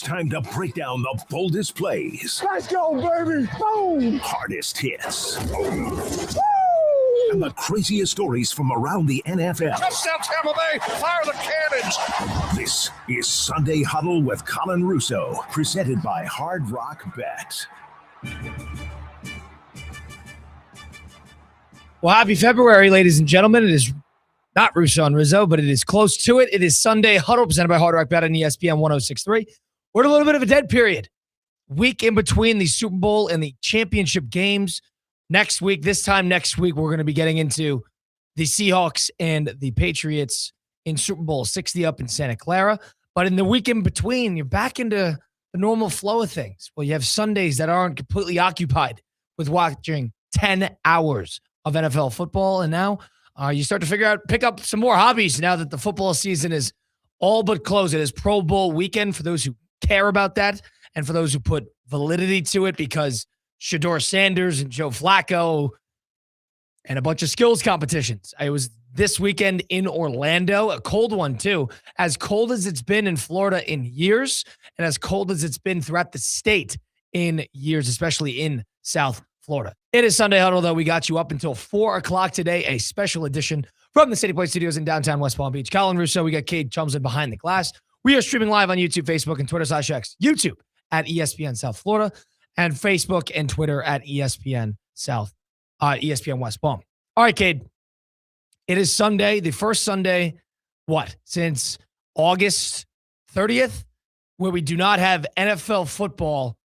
time to break down the boldest plays. Let's go, baby. Boom. Hardest hits. Woo! And the craziest stories from around the NFL. Touchdown, Tampa Bay. Fire the cannons. This is Sunday Huddle with Colin Russo, presented by Hard Rock Bet. Well, happy February, ladies and gentlemen. It is not Russo and Rizzo, but it is close to it. It is Sunday Huddle, presented by Hard Rock Bet on ESPN 106.3. We're in a little bit of a dead period. Week in between the Super Bowl and the championship games. Next week, this time next week, we're going to be getting into the Seahawks and the Patriots in Super Bowl 60 up in Santa Clara. But in the week in between, you're back into the normal flow of things. Well, you have Sundays that aren't completely occupied with watching 10 hours of NFL football. And now you start to pick up some more hobbies now that the football season is all but closed. It is Pro Bowl weekend for those who care about that and for those who put validity to it, because Shedeur Sanders and Joe Flacco and a bunch of skills competitions. I was this weekend in Orlando, a cold one too, as cold as it's been in Florida in years and as cold as it's been throughout the state in years, especially in South Florida. It is Sunday Huddle, though. We got you up until 4 o'clock today, a special edition from the City Point Studios in downtown West Palm Beach. Colin Russo, we got Cade Chumsman behind the glass. We are streaming live on YouTube, Facebook, and Twitter/X. YouTube at ESPN South Florida, and Facebook and Twitter at ESPN West Palm. All right, Cade. It is Sunday, the first Sunday, since August 30th, where we do not have NFL football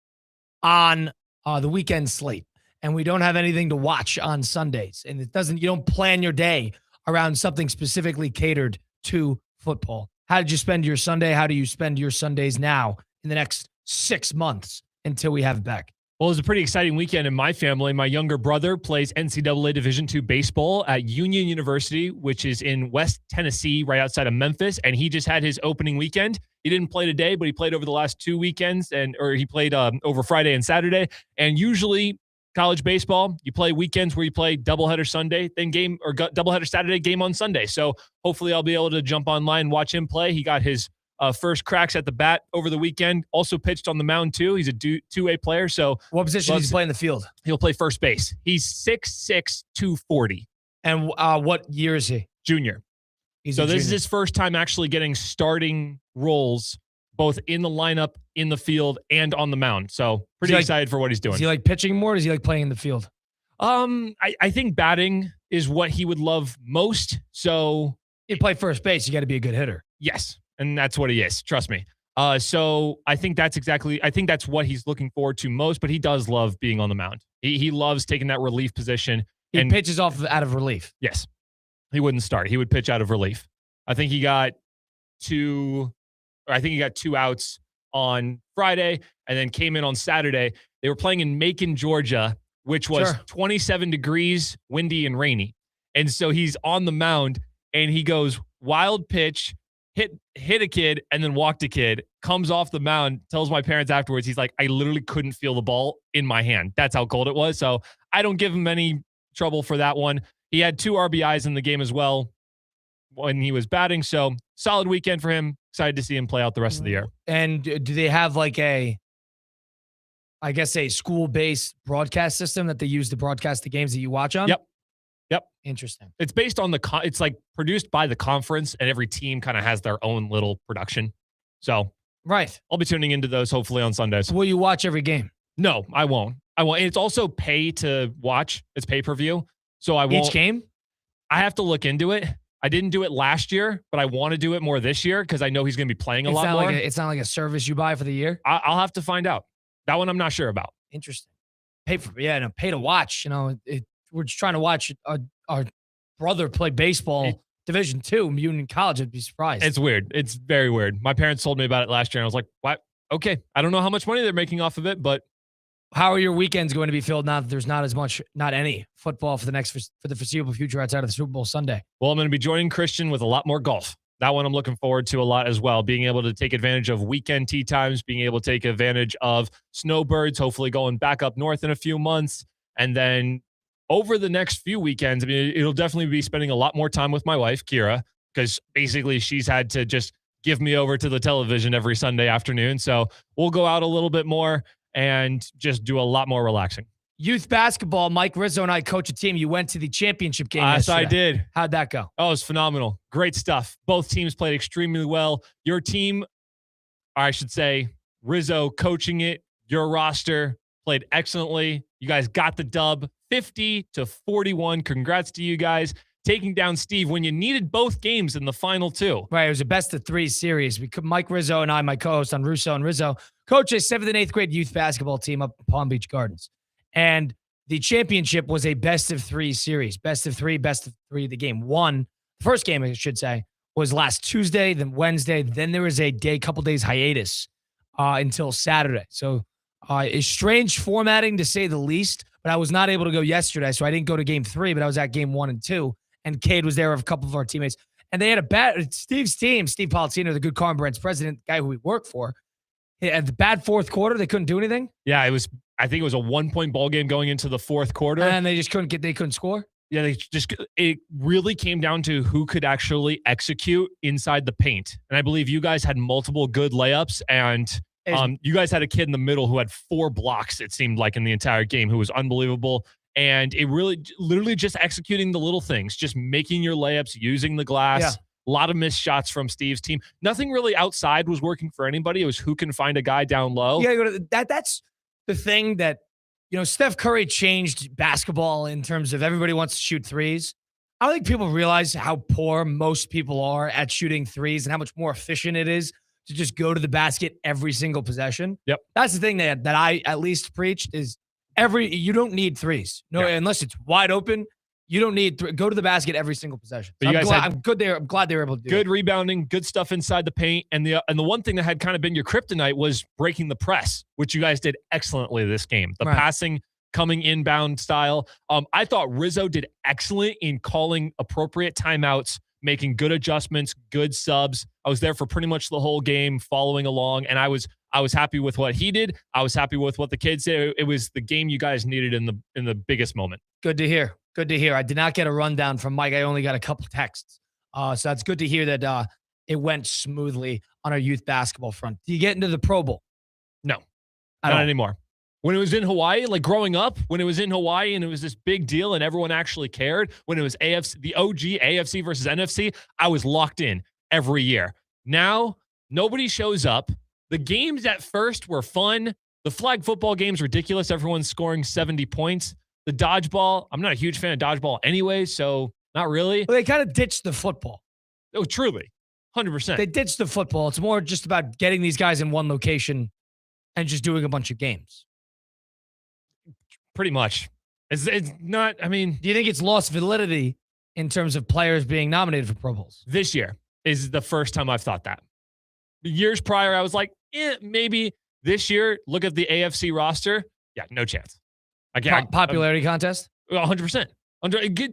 on the weekend slate. And we don't have anything to watch on Sundays. And you don't plan your day around something specifically catered to football. How did you spend your Sunday? How do you spend your Sundays now in the next 6 months until we have it back? Well, it was a pretty exciting weekend in my family. My younger brother plays NCAA Division II baseball at Union University, which is in West Tennessee, right outside of Memphis. And he just had his opening weekend. He didn't play today, but he played over the last 2 weekends, or he played over Friday and Saturday. And usually college baseball, you play weekends where you play doubleheader Sunday, then doubleheader Saturday, game on Sunday. So hopefully I'll be able to jump online and watch him play. He got his first cracks at the bat over the weekend. Also pitched on the mound too. He's a 2A player. So what position does he play in the field? He'll play first base. He's 6'6", 240. And what year is he? Junior. So this is his first time actually getting starting roles, both in the lineup, in the field, and on the mound. So pretty excited for what he's doing. Does he like pitching more, or does he like playing in the field? I think batting is what he would love most. So you play first base, you got to be a good hitter. Yes, and that's what he is. Trust me. So I think that's what he's looking forward to most, but he does love being on the mound. He loves taking that relief position. He pitches out of relief. Yes. He wouldn't start. He would pitch out of relief. I think he got 2 outs on Friday and then came in on Saturday. They were playing in Macon, Georgia, which was 27 degrees, windy and rainy. And so he's on the mound and he goes wild pitch, hit a kid and then walked a kid, comes off the mound, tells my parents afterwards, he's like, I literally couldn't feel the ball in my hand. That's how cold it was. So I don't give him any trouble for that one. He had 2 RBIs in the game as well when he was batting. So solid weekend for him. Excited to see him play out the rest of the year. And do they have like a school-based broadcast system that they use to broadcast the games that you watch on? Yep. Interesting. It's based on it's like produced by the conference, and every team kind of has their own little production. So right. I'll be tuning into those hopefully on Sundays. Will you watch every game? No, I won't. And it's also pay to watch. It's pay-per-view. So I won't. Each game? I have to look into it. I didn't do it last year, but I want to do it more this year because I know he's going to be playing a lot more. It's not like a service you buy for the year? I'll have to find out. That one I'm not sure about. Interesting. Pay to watch. We're just trying to watch our brother play baseball Division II, Union College. I'd be surprised. It's weird. It's very weird. My parents told me about it last year, and I was like, what? Okay. I don't know how much money they're making off of it, but how are your weekends going to be filled now that there's not any football for the foreseeable future outside of the Super Bowl Sunday? Well, I'm going to be joining Christian with a lot more golf. That one I'm looking forward to a lot as well. Being able to take advantage of weekend tee times, being able to take advantage of snowbirds, hopefully going back up north in a few months. And then over the next few weekends, I mean, it'll definitely be spending a lot more time with my wife, Kira, because basically she's had to just give me over to the television every Sunday afternoon. So we'll go out a little bit more and just do a lot more relaxing. Youth basketball, Mike Rizzo and I coach a team. You went to the championship game Yes, yesterday. I did. How'd that go? Oh, it was phenomenal. Great stuff. Both teams played extremely well. Your team, or I should say, Rizzo coaching it, your roster played excellently. You guys got the dub 50-41. Congrats to you guys. Taking down Steve when you needed both games in the final two. Right, it was a best-of-3 series. Mike Rizzo and I, my co-host on Russo and Rizzo, coach a 7th and 8th grade youth basketball team up in Palm Beach Gardens. And the championship was a best-of-3 series. Best of three. The game one, the first game, I should say, was last Tuesday, then Wednesday. Then there was a couple days hiatus until Saturday. So it's strange formatting, to say the least. But I was not able to go yesterday, so I didn't go to game 3, but I was at game 1 and 2. And Cade was there with a couple of our teammates. And they had a bad, Steve's team, Steve Politzino, the Good Karma Brands president, guy who we work for, at the bad fourth quarter, they couldn't do anything. Yeah, I think it was a 1-point ball game going into the fourth quarter. And they just couldn't score. Yeah, it really came down to who could actually execute inside the paint. And I believe you guys had multiple good layups, and you guys had a kid in the middle who had 4 blocks, it seemed like, in the entire game, who was unbelievable. And it really, literally just executing the little things, just making your layups, using the glass. Yeah. A lot of missed shots from Steve's team. Nothing really outside was working for anybody. It was who can find a guy down low. Yeah, that's the thing that, Steph Curry changed basketball in terms of everybody wants to shoot threes. I don't think people realize how poor most people are at shooting threes and how much more efficient it is to just go to the basket every single possession. Yep. That's the thing that I at least preached is you don't need threes. No, yeah. Unless it's wide open, you don't need go to the basket every single possession. So I'm glad they were able to do good it. rebounding, good stuff inside the paint. And the one thing that had kind of been your kryptonite was breaking the press, which you guys did excellently this game. The passing, coming inbound style. I thought Rizzo did excellent in calling appropriate timeouts, making good adjustments, good subs. I was there for pretty much the whole game, following along, and I was happy with what he did. I was happy with what the kids did. It was the game you guys needed in the biggest moment. Good to hear. Good to hear. I did not get a rundown from Mike. I only got a couple texts. So that's good to hear that it went smoothly on our youth basketball front. Do you get into the Pro Bowl? No, not anymore. When it was in Hawaii, like growing up, when it was in Hawaii and it was this big deal and everyone actually cared, when it was the OG AFC versus NFC, I was locked in every year. Now, nobody shows up. The games at first were fun. The flag football game's ridiculous. Everyone's scoring 70 points. The dodgeball, I'm not a huge fan of dodgeball anyway, so not really. Well, they kind of ditched the football. Oh, truly. 100%. They ditched the football. It's more just about getting these guys in one location and just doing a bunch of games. Pretty much. It's not, I mean. Do you think it's lost validity in terms of players being nominated for Pro Bowls? This year is the first time I've thought that. Years prior, I was like, maybe. This year, look at the AFC roster. Yeah, no chance. Popularity contest? 100%.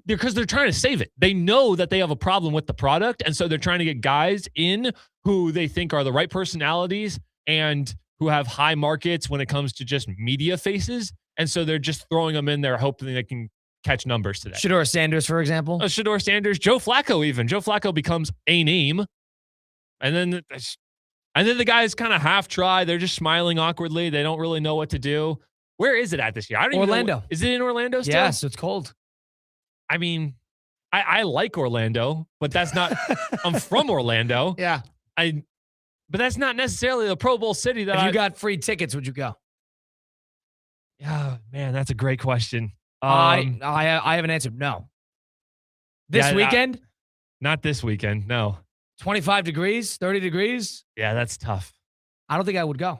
Because they're trying to save it. They know that they have a problem with the product, and so they're trying to get guys in who they think are the right personalities and who have high markets when it comes to just media faces. And so they're just throwing them in there, hoping they can catch numbers today. Shedeur Sanders, for example. Shedeur Sanders, Joe Flacco even. Joe Flacco becomes a name. And then the guys kind of half try. They're just smiling awkwardly. They don't really know what to do. Where is it at this year? I don't even know. Orlando. Is it in Orlando still? Yes, it's cold. I mean, I like Orlando, but that's not – I'm from Orlando. Yeah. But that's not necessarily the Pro Bowl city that if you got free tickets, would you go? Yeah, man, that's a great question. I have an answer. No. This weekend? Not this weekend, no. 25 degrees, 30 degrees? Yeah, that's tough. I don't think I would go.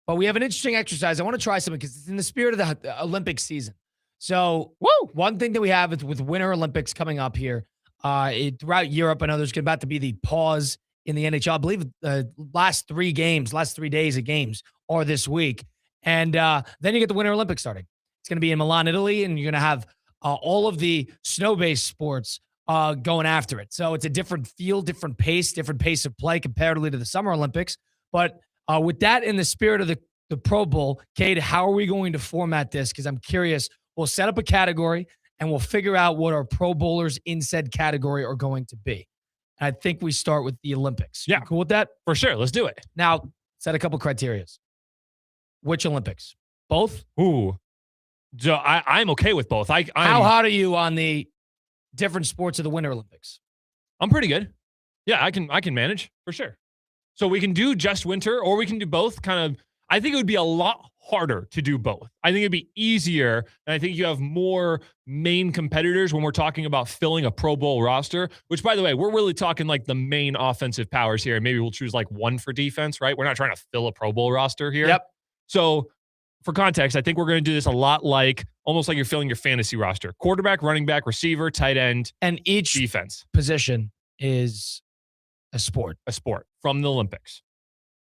But we have an interesting exercise. I want to try something because it's in the spirit of the Olympic season. So, one thing that we have is with Winter Olympics coming up here, throughout Europe, I know there's about to be the pause in the NHL. I believe the last 3 days of games are this week. And then you get the Winter Olympics starting. It's going to be in Milan, Italy, and you're going to have all of the snow-based sports going after it. So it's a different feel, different pace of play comparatively to the Summer Olympics. But with that in the spirit of the Pro Bowl, Cade, how are we going to format this? Because I'm curious. We'll set up a category, and we'll figure out what our Pro Bowlers in said category are going to be. And I think we start with the Olympics. Yeah. You cool with that? For sure. Let's do it. Now, set a couple criterias. Which Olympics? Both? Ooh. So I'm okay with both. How hot are you on the different sports of the Winter Olympics? I'm pretty good. Yeah, I can manage for sure. So we can do just winter or we can do both kind of. I think it would be a lot harder to do both. I think it'd be easier. And I think you have more main competitors when we're talking about filling a Pro Bowl roster, which by the way, we're really talking like the main offensive powers here. Maybe we'll choose like one for defense, right? We're not trying to fill a Pro Bowl roster here. Yep. So for context, I think we're going to do this a lot like almost like you're filling your fantasy roster. Quarterback, running back, receiver, tight end, and each defense position is a sport. A sport from the Olympics.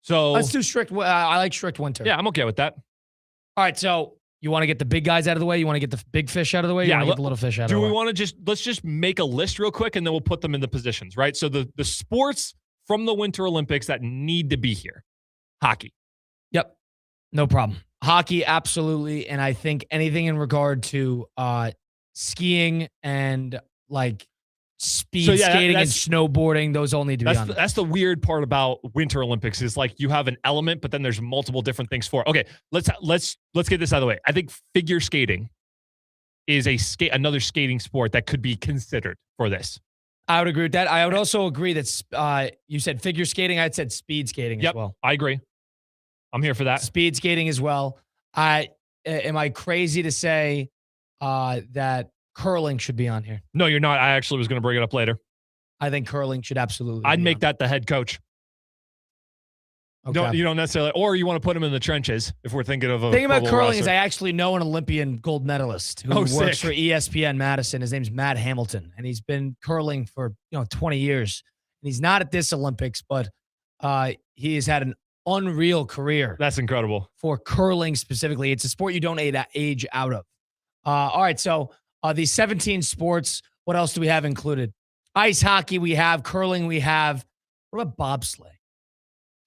So Let's do strict. I like strict winter. Yeah, I'm okay with that. All right. So you want to get the big guys out of the way? You want to get the big fish out of the way? You want to get the little fish out of the way? Do we want to let's just make a list real quick and then we'll put them in the positions, right? So the sports from the Winter Olympics that need to be here. Hockey. Yep. No problem. Hockey, absolutely. And I think anything in regard to skiing and like speed skating and snowboarding, those all need to be on. That's the weird part about Winter Olympics is like you have an element, but then there's multiple different things for it. Okay, let's get this out of the way. I think figure skating is another skating sport that could be considered for this. I would agree with that. I would also agree that you said figure skating. I said speed skating as well. I agree. I'm here for that. Speed skating as well. Am I crazy to say that curling should be on here? No, you're not. I actually was going to bring it up later. I think curling should absolutely. I'd make that the head coach. Okay. You don't necessarily, or you want to put him in the trenches if we're thinking of a. The thing about curling roster. is I actually know an Olympian gold medalist who works for ESPN Madison. His name's Matt Hamilton, and he's been curling for 20 years. And he's not at this Olympics, but he has had an unreal career. That's incredible. For curling specifically. It's a sport you don't age out of. All right, so these 17 sports, what else do we have included? Ice hockey we have, curling we have. What about bobsleigh?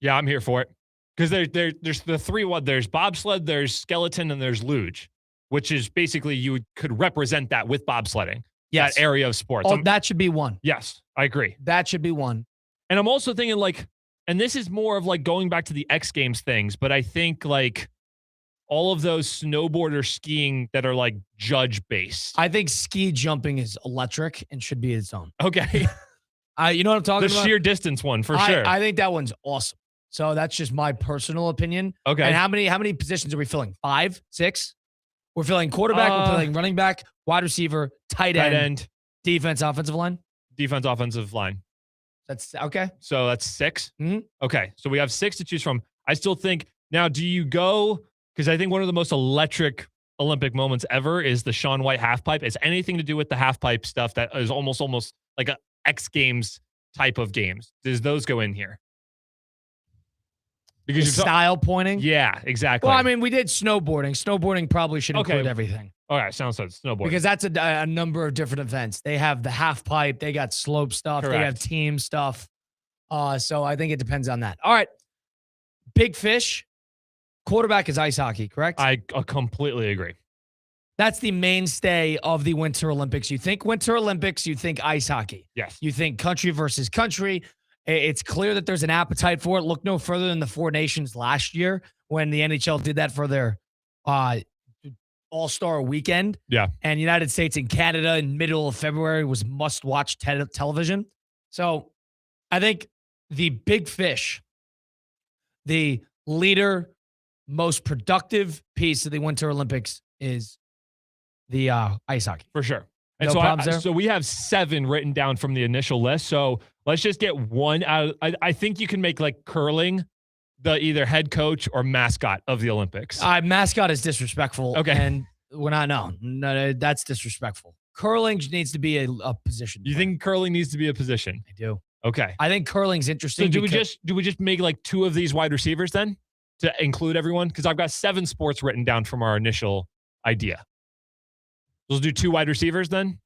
Yeah, I'm here for it. Because there's the three, there's bobsled, there's skeleton, and there's luge, which is basically you could represent that with bobsledding. Yes. That area of sports. Oh, that should be one. Yes, I agree. That should be one. And I'm also thinking like, and this is more of like going back to the X Games things, but I think like all of those snowboard or skiing that are like judge based. I think ski jumping is electric and should be its own. Okay. You know what I'm talking about? The sheer distance one for sure. I think that one's awesome. So that's just my personal opinion. Okay. And how many positions are we filling? 5, 6? We're filling quarterback, we're filling running back, wide receiver, tight end, defense, offensive line. Defense, offensive line. That's okay. So that's 6. Mm-hmm. Okay. So we have 6 to choose from. I still think now, do you go? Because I think one of the most electric Olympic moments ever is the Shaun White half pipe. It's anything to do with the half pipe stuff that is almost like a X Games type of games. Does those go in here? Because style pointing? Yeah, exactly. Well, I mean, we did snowboarding. Snowboarding probably should include everything. All right, sounds like snowboarding. Because that's a number of different events. They have the half pipe. They got slope stuff. Correct. They have team stuff. So I think it depends on that. All right. Big fish. Quarterback is ice hockey, correct? I completely agree. That's the mainstay of the Winter Olympics. You think Winter Olympics, you think ice hockey. Yes. You think country versus country. It's clear that there's an appetite for it. Look no further than the Four Nations last year when the NHL did that for their All-Star weekend. Yeah. And United States and Canada in middle of February was must-watch television. So I think the big fish, the leader, most productive piece of the Winter Olympics is the ice hockey. For sure. And no so we have 7 written down from the initial list. So let's just get one out. I think you can make like curling the either head coach or mascot of the Olympics. Mascot is disrespectful. Okay. And we're not, no, that's disrespectful. Curling needs to be a position. You think curling needs to be a position? I do. Okay. I think curling's interesting. So do we just make like 2 of these wide receivers then to include everyone? Because I've got 7 sports written down from our initial idea. We'll do 2 wide receivers then?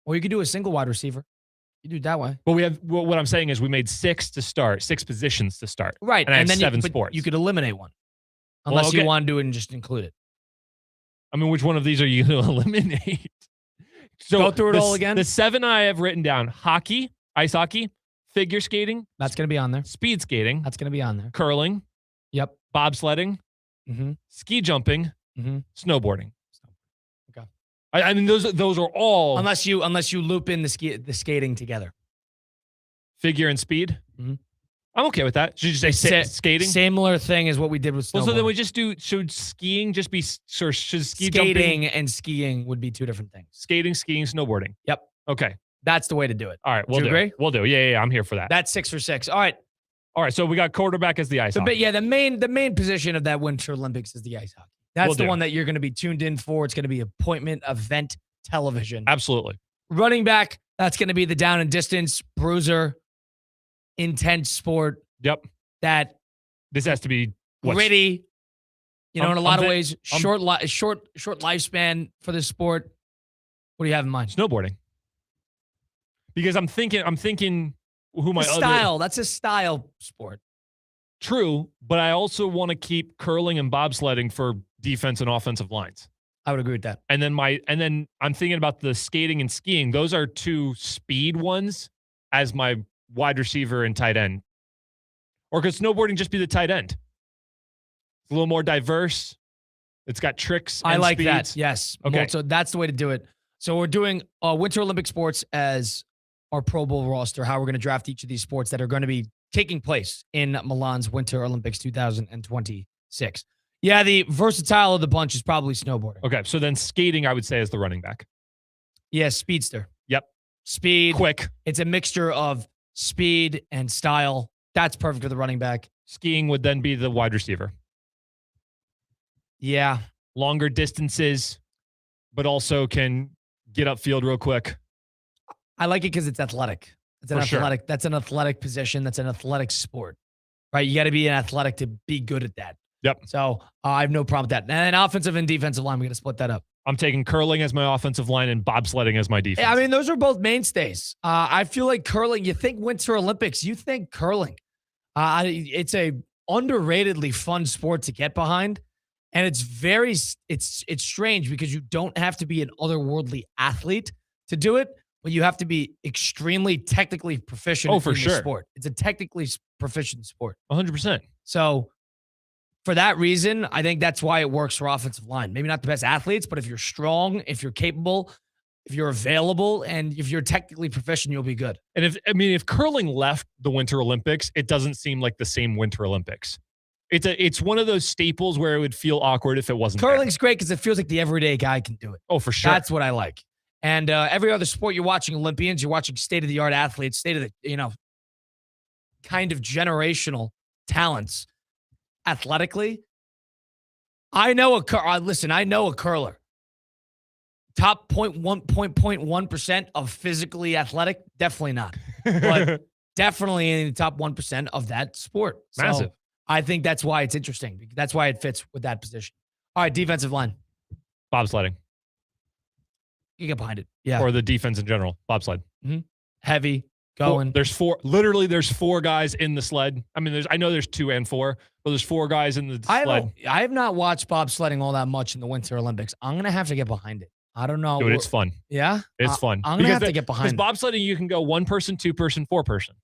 Or you could do a single wide receiver. You do it that way. Well, what I'm saying is we made 6 to start, 6 positions to start. Right. And I have then 7 sports. You could eliminate one. Unless you want to do it and just include it. I mean, which one of these are you going to eliminate? So go through it all again. The 7 I have written down: hockey, Ice hockey, figure skating, That's going to be on there. speed skating, That's going to be on there. curling, Yep. bobsledding, Mm-hmm. ski jumping, Mm-hmm. snowboarding. Okay. I mean, those are all Unless you loop in the skating together. figure and speed. Mhm. I'm okay with that. Should you say skating? Similar thing as what we did with snowboarding. Well, so then we just do. Should skiing just be? Or should ski jumping? Skating and skiing would be two different things. Skating, skiing, snowboarding. Yep. Okay. That's the way to do it. All right. We'll Do do. you agree? We'll do. Yeah. I'm here for that. That's 6 for 6. All right. All right. So we got quarterback as the ice hockey. But yeah, the main position of that Winter Olympics is the ice hockey. That's Will the do. one that you're going to be tuned in for. It's going to be appointment event television. Absolutely. Running back, that's going to be the down and distance bruiser, intense sport Yep. that This has to be gritty. You know, in a lot of ways, I'm- short lifespan for this sport. What do you have in mind? snowboarding. Because I'm thinking who my Style. That's a style sport. True, but I also want to keep curling and bobsledding for defense and offensive lines. I would agree with that. And then I'm thinking about the skating and skiing. Those are two speed ones as my wide receiver and tight end. Or could snowboarding just be the tight end? It's a little more diverse. It's got tricks and I like speeds. that. Yes. Okay. So that's the way to do it. So we're doing Winter Olympic sports as our Pro Bowl roster, how we're going to draft each of these sports that are going to be taking place in Milan's Winter Olympics 2026. Yeah, the versatile of the bunch is probably snowboarding. Okay, so then skating, I would say, is the running back. Yeah, speedster. Yep. Speed. Quick. It's a mixture of speed and style. That's perfect for the running back. Skiing would then be the wide receiver. Yeah. Longer distances, but also can get upfield real quick. I like it because it's athletic. It's an For sure. athletic. That's an athletic position. That's an athletic sport, right? You got to be an athletic to be good at that. Yep. So I have no problem with that. And then offensive and defensive line, we're going to split that up. I'm taking curling as my offensive line and bobsledding as my defense. Yeah, I mean, those are both mainstays. I feel like curling, you think Winter Olympics, you think curling. It's a underratedly fun sport to get behind. And it's strange because you don't have to be an otherworldly athlete to do it, but you have to be extremely technically proficient in the sport. It's a technically proficient sport. 100%. So for that reason, I think that's why it works for offensive line. Maybe not the best athletes, but if you're strong, if you're capable, if you're available, and if you're technically proficient, you'll be good. And if curling left the Winter Olympics, it doesn't seem like the same Winter Olympics. It's one of those staples where it would feel awkward if it wasn't. Curling's great because it feels like the everyday guy can do it. Oh, for sure. That's what I like. And every other sport, you're watching Olympians, you're watching state-of-the-art athletes, kind of generational talents athletically. I know a curler. Top 0.1% of physically athletic, definitely not. But definitely in the top 1% of that sport. So Massive. I think that's why it's interesting. That's why it fits with that position. All right, defensive line. Bobsledding. You get behind it. Yeah. Or the defense in general. Bobsled. Heavy, going. Well, there's four guys in the sled. I mean, I know there's 2 and 4, but there's 4 guys in the sled. I have not watched bobsledding all that much in the Winter Olympics. I'm going to have to get behind it. I don't know. Dude, it's fun. Yeah? It's fun. I'm going to have to get behind it. Because bobsledding, you can go 1 person, 2 person, 4 person.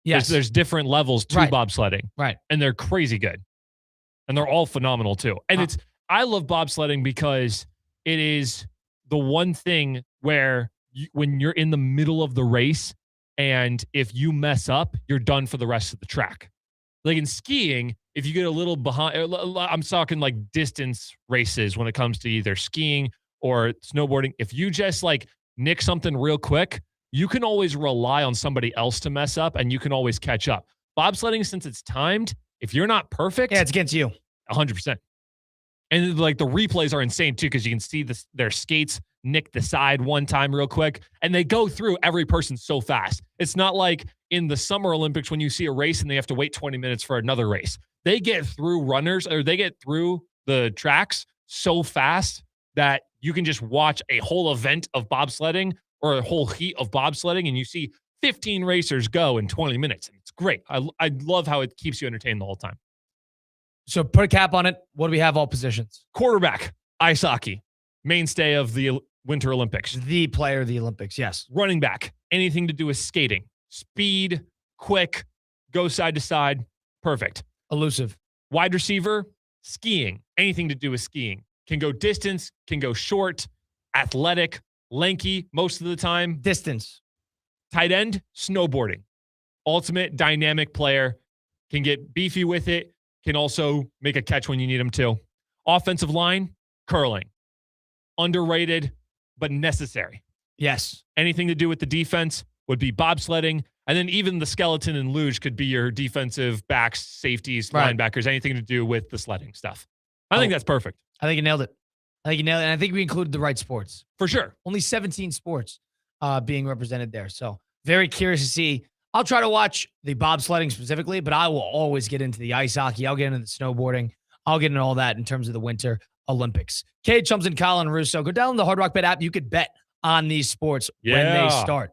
Yes. There's different levels to bobsledding. Right. And they're crazy good. And they're all phenomenal too. And I love bobsledding because it is the one thing where when you're in the middle of the race and if you mess up, you're done for the rest of the track. Like in skiing, if you get a little behind, I'm talking like distance races when it comes to either skiing or snowboarding. If you just like nick something real quick, you can always rely on somebody else to mess up and you can always catch up. Bobsledding, since it's timed, if you're not perfect, yeah, it's against you. 100%. And like the replays are insane too, because you can see their skates nick the side one time real quick, and they go through every person so fast. It's not like in the Summer Olympics when you see a race and they have to wait 20 minutes for another race. They get through runners, or they get through the tracks so fast that you can just watch a whole event of bobsledding or a whole heat of bobsledding, and you see 15 racers go in 20 minutes. And it's great. I love how it keeps you entertained the whole time. So put a cap on it. What do we have all positions? Quarterback, ice hockey, mainstay of the Winter Olympics. The player of the Olympics, yes. Running back, anything to do with skating. Speed, quick, go side to side, perfect. Elusive. Wide receiver, skiing, anything to do with skiing. Can go distance, can go short, athletic, lanky most of the time. Distance. Tight end, snowboarding. Ultimate dynamic player, can get beefy with it, can also make a catch when you need him to. Offensive line, curling. Underrated, but necessary. Yes. Anything to do with the defense would be bobsledding. And then even the skeleton and luge could be your defensive backs, safeties, linebackers, anything to do with the sledding stuff. I think that's perfect. I think you nailed it. And I think we included the right sports. For sure. Only 17 sports being represented there. So very curious to see. I'll try to watch the bobsledding specifically, but I will always get into the ice hockey. I'll get into the snowboarding. I'll get into all that in terms of the Winter Olympics. Cade Chums and Colin Russo. Go down the Hard Rock Bet app. You could bet on these sports when they start.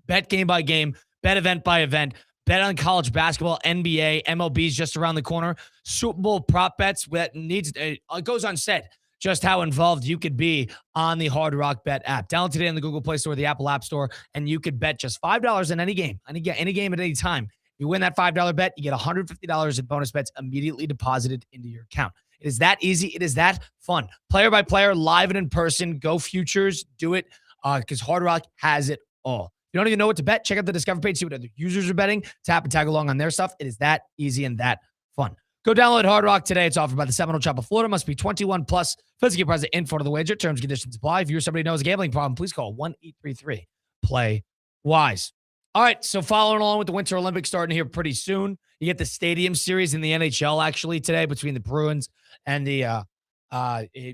Bet game by game. Bet event by event. Bet on college basketball, NBA, MLB's just around the corner. Super Bowl prop bets. It goes unsaid just how involved you could be on the Hard Rock Bet app. Download today on the Google Play Store or the Apple App Store, and you could bet just $5 in any game. Any game at any time. If you win that $5 bet, you get $150 in bonus bets immediately deposited into your account. It is that easy. It is that fun. Player by player, live and in person. Go futures. Do it because Hard Rock has it all. You don't even know what to bet? Check out the Discover page, see what other users are betting, tap and tag along on their stuff. It is that easy and that fun. Go download Hard Rock today. It's offered by the Seminole Chop of Florida. Must be 21 plus. Physically present in front of the wager. Terms and conditions apply. If you're somebody who knows a gambling problem, please call 1-833-PLAY-WISE. All right, so following along with the Winter Olympics starting here pretty soon. You get the Stadium Series in the NHL actually today between the Bruins and the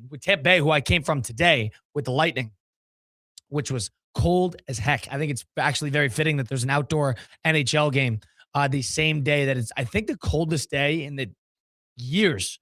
with Tampa Bay, who I came from today with the Lightning, which was cold as heck. I think it's actually very fitting that there's an outdoor NHL game the same day that it's, I think, the coldest day in the years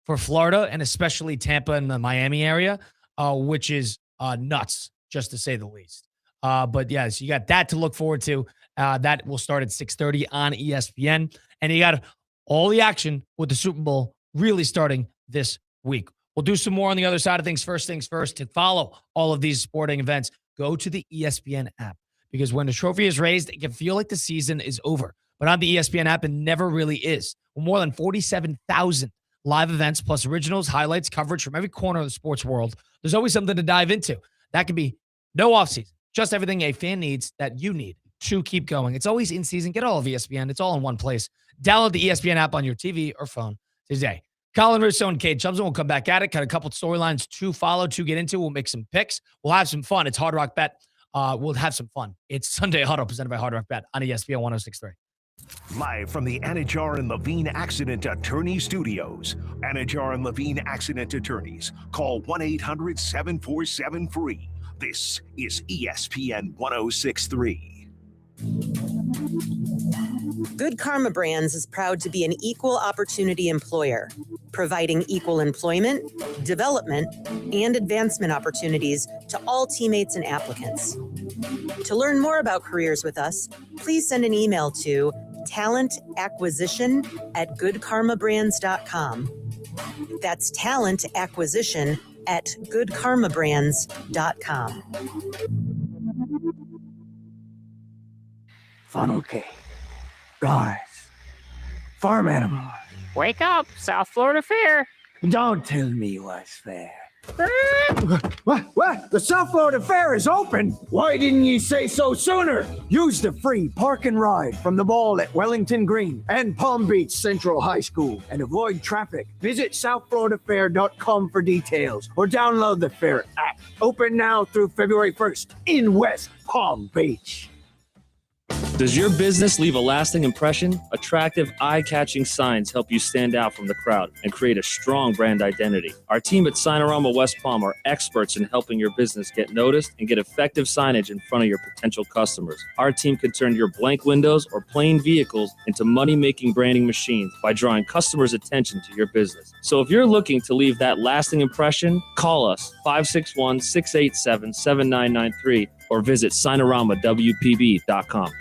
for Florida and especially Tampa and the Miami area, which is nuts, just to say the least. But yeah, so you got that to look forward to. That will start at 6:30 on ESPN. And you got all the action with the Super Bowl really starting this week. We'll do some more on the other side of things. First things first, to follow all of these sporting events, go to the ESPN app, because when the trophy is raised, it can feel like the season is over. But on the ESPN app, it never really is. With more than 47,000 live events, plus originals, highlights, coverage from every corner of the sports world, there's always something to dive into. That could be no offseason, just everything a fan needs that you need to keep going. It's always in season. Get all of ESPN. It's all in one place. Download the ESPN app on your TV or phone today. Colin Russo and Cade Chums will come back at it. Got a couple storylines to follow, to get into. We'll make some picks. We'll have some fun. It's Hard Rock Bet. We'll have some fun. It's Sunday Huddle presented by Hard Rock Bet on ESPN 106.3. Live from the Anajar and Levine Accident Attorney Studios. Anajar and Levine Accident Attorneys. Call 1-800-747-FREE. This is ESPN 106.3. Good Karma Brands is proud to be an equal opportunity employer, providing equal employment, development, and advancement opportunities to all teammates and applicants. To learn more about careers with us, please send an email to talentacquisition@goodkarmabrands.com. That's talentacquisition@goodkarmabrands.com. Funnel cake. Guys. Farm animals. Wake up, South Florida Fair. Don't tell me what's fair. What? The South Florida Fair is open? Why didn't you say so sooner? Use the free park and ride from the mall at Wellington Green and Palm Beach Central High School and avoid traffic. Visit southfloridafair.com for details or download the Fair app. Open now through February 1st in West Palm Beach. Does your business leave a lasting impression? Attractive, eye-catching signs help you stand out from the crowd and create a strong brand identity. Our team at Signorama West Palm are experts in helping your business get noticed and get effective signage in front of your potential customers. Our team can turn your blank windows or plain vehicles into money-making branding machines by drawing customers' attention to your business. So if you're looking to leave that lasting impression, call us 561-687-7993 or visit signoramawpb.com.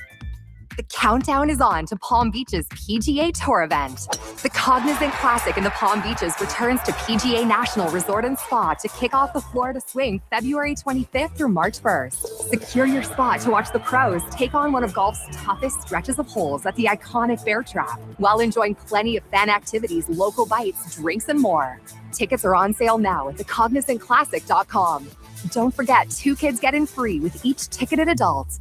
The countdown is on to Palm Beach's PGA Tour event. The Cognizant Classic in the Palm Beaches returns to PGA National Resort and Spa to kick off the Florida Swing February 25th through March 1st. Secure your spot to watch the pros take on one of golf's toughest stretches of holes at the iconic Bear Trap, while enjoying plenty of fan activities, local bites, drinks, and more. Tickets are on sale now at thecognizantclassic.com. Don't forget, 2 kids get in free with each ticketed adult.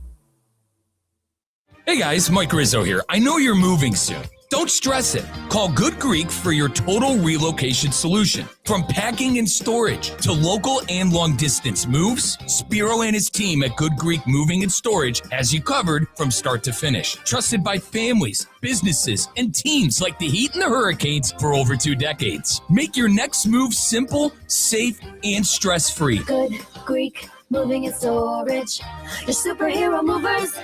Hey guys, Mike Rizzo here. I know you're moving soon. Don't stress it. Call Good Greek for your total relocation solution. From packing and storage to local and long distance moves, Spiro and his team at Good Greek Moving and Storage has you covered from start to finish. Trusted by families, businesses, and teams like the Heat and the Hurricanes for over 2 decades. Make your next move simple, safe, and stress-free. Good Greek Moving and Storage. Your superhero movers.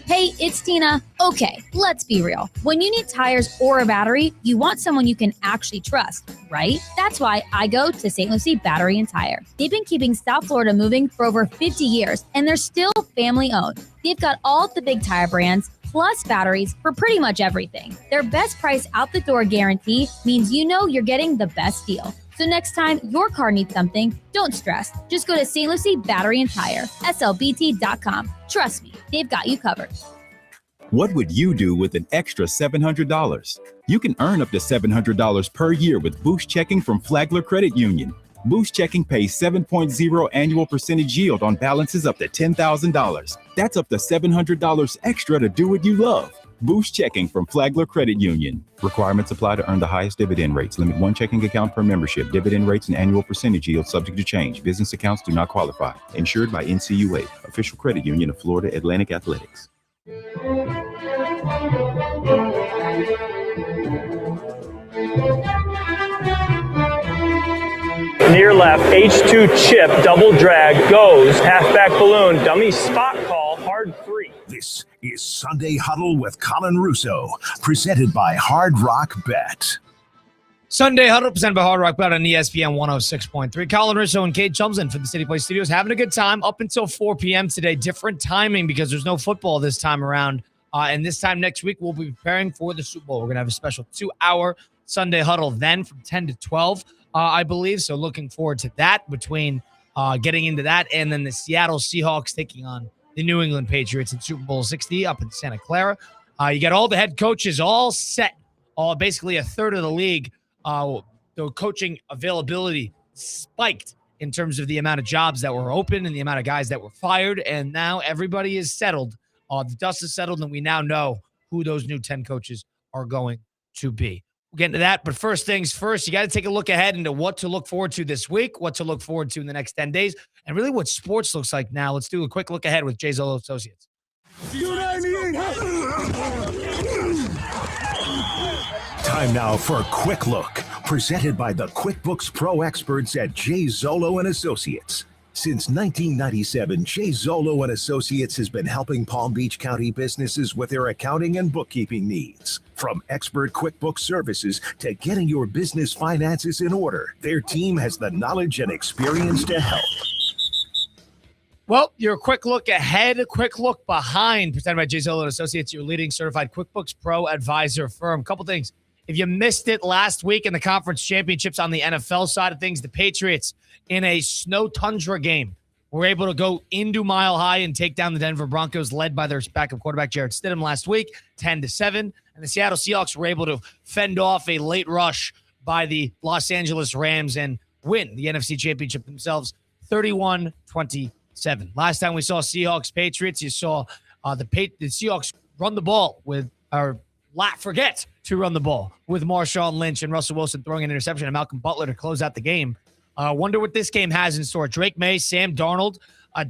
Hey, it's Tina. Okay, let's be real. When you need tires or a battery, you want someone you can actually trust, right? That's why I go to St. Lucie Battery and Tire. They've been keeping South Florida moving for over 50 years, and they're still family owned. They've got all the big tire brands, plus batteries for pretty much everything. Their best price out the door guarantee means you know you're getting the best deal. So next time your car needs something, don't stress. Just go to St. Lucie Battery and Tire, slbt.com. Trust me, they've got you covered. What would you do with an extra $700? You can earn up to $700 per year with Boost Checking from Flagler Credit Union. Boost Checking pays 7.0 annual percentage yield on balances up to $10,000. That's up to $700 extra to do what you love. Boost Checking from Flagler Credit Union. Requirements apply to earn the highest dividend rates. Limit 1 checking account per membership. Dividend rates and annual percentage yield subject to change. Business accounts do not qualify. Insured by NCUA, official credit union of Florida Atlantic Athletics. Near left, H2 chip, double drag, goes, halfback balloon, dummy spot call, hard free. This is Sunday Huddle with Colin Russo, presented by Hard Rock Bet. Sunday Huddle presented by Hard Rock Bet on ESPN 106.3. Colin Russo and Kate Chumsland from the City Place Studios having a good time up until 4 p.m. today. Different timing because there's no football this time around. And this time next week, we'll be preparing for the Super Bowl. We're going to have a special 2-hour Sunday Huddle then from 10 to 12, I believe. So looking forward to that between getting into that and then the Seattle Seahawks taking on the New England Patriots in Super Bowl 60 up in Santa Clara. You got all the head coaches all set, basically a third of the league. The coaching availability spiked in terms of the amount of jobs that were open and the amount of guys that were fired. And now everybody is settled. The dust is settled, and we now know who those new 10 coaches are going to be. We'll get into that. But first things first, you got to take a look ahead into what to look forward to this week, what to look forward to in the next 10 days, and really what sports looks like now. Let's do a quick look ahead with Jay Zolo Associates. Time now for a quick look, presented by the QuickBooks Pro experts at Jay Zolo and Associates. Since 1997, Jay Zolo and Associates has been helping Palm Beach County businesses with their accounting and bookkeeping needs. From expert QuickBooks services to getting your business finances in order, their team has the knowledge and experience to help. Well, your quick look ahead, quick look behind, presented by Jay Zolo and Associates, your leading certified QuickBooks Pro advisor firm. Couple things. If you missed it last week in the conference championships on the NFL side of things, the Patriots in a snow tundra game were able to go into Mile High and take down the Denver Broncos, led by their backup quarterback Jarrett Stidham last week, 10-7. And the Seattle Seahawks were able to fend off a late rush by the Los Angeles Rams and win the NFC Championship themselves, 31-27. Last time we saw Seahawks Patriots, you saw the Seahawks run the ball with forget to run the ball with Marshawn Lynch and Russell Wilson throwing an interception and Malcolm Butler to close out the game. Wonder what this game has in store. Drake May, Sam Darnold,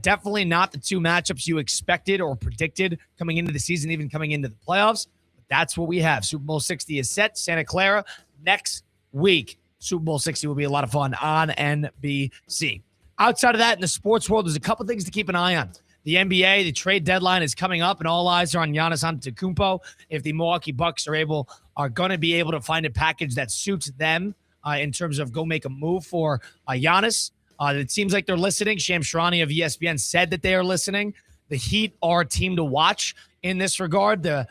definitely not the two matchups you expected or predicted coming into the season, even coming into the playoffs. But that's what we have. Super Bowl 60 is set. Santa Clara next week. Super Bowl 60 will be a lot of fun on NBC. Outside of that, in the sports world, there's a couple things to keep an eye on. The NBA, the trade deadline is coming up, and all eyes are on Giannis Antetokounmpo. If the Milwaukee Bucks are going to be able to find a package that suits them in terms of go make a move for Giannis. It seems like they're listening. Shams Charania of ESPN said that they are listening. The Heat are a team to watch in this regard. The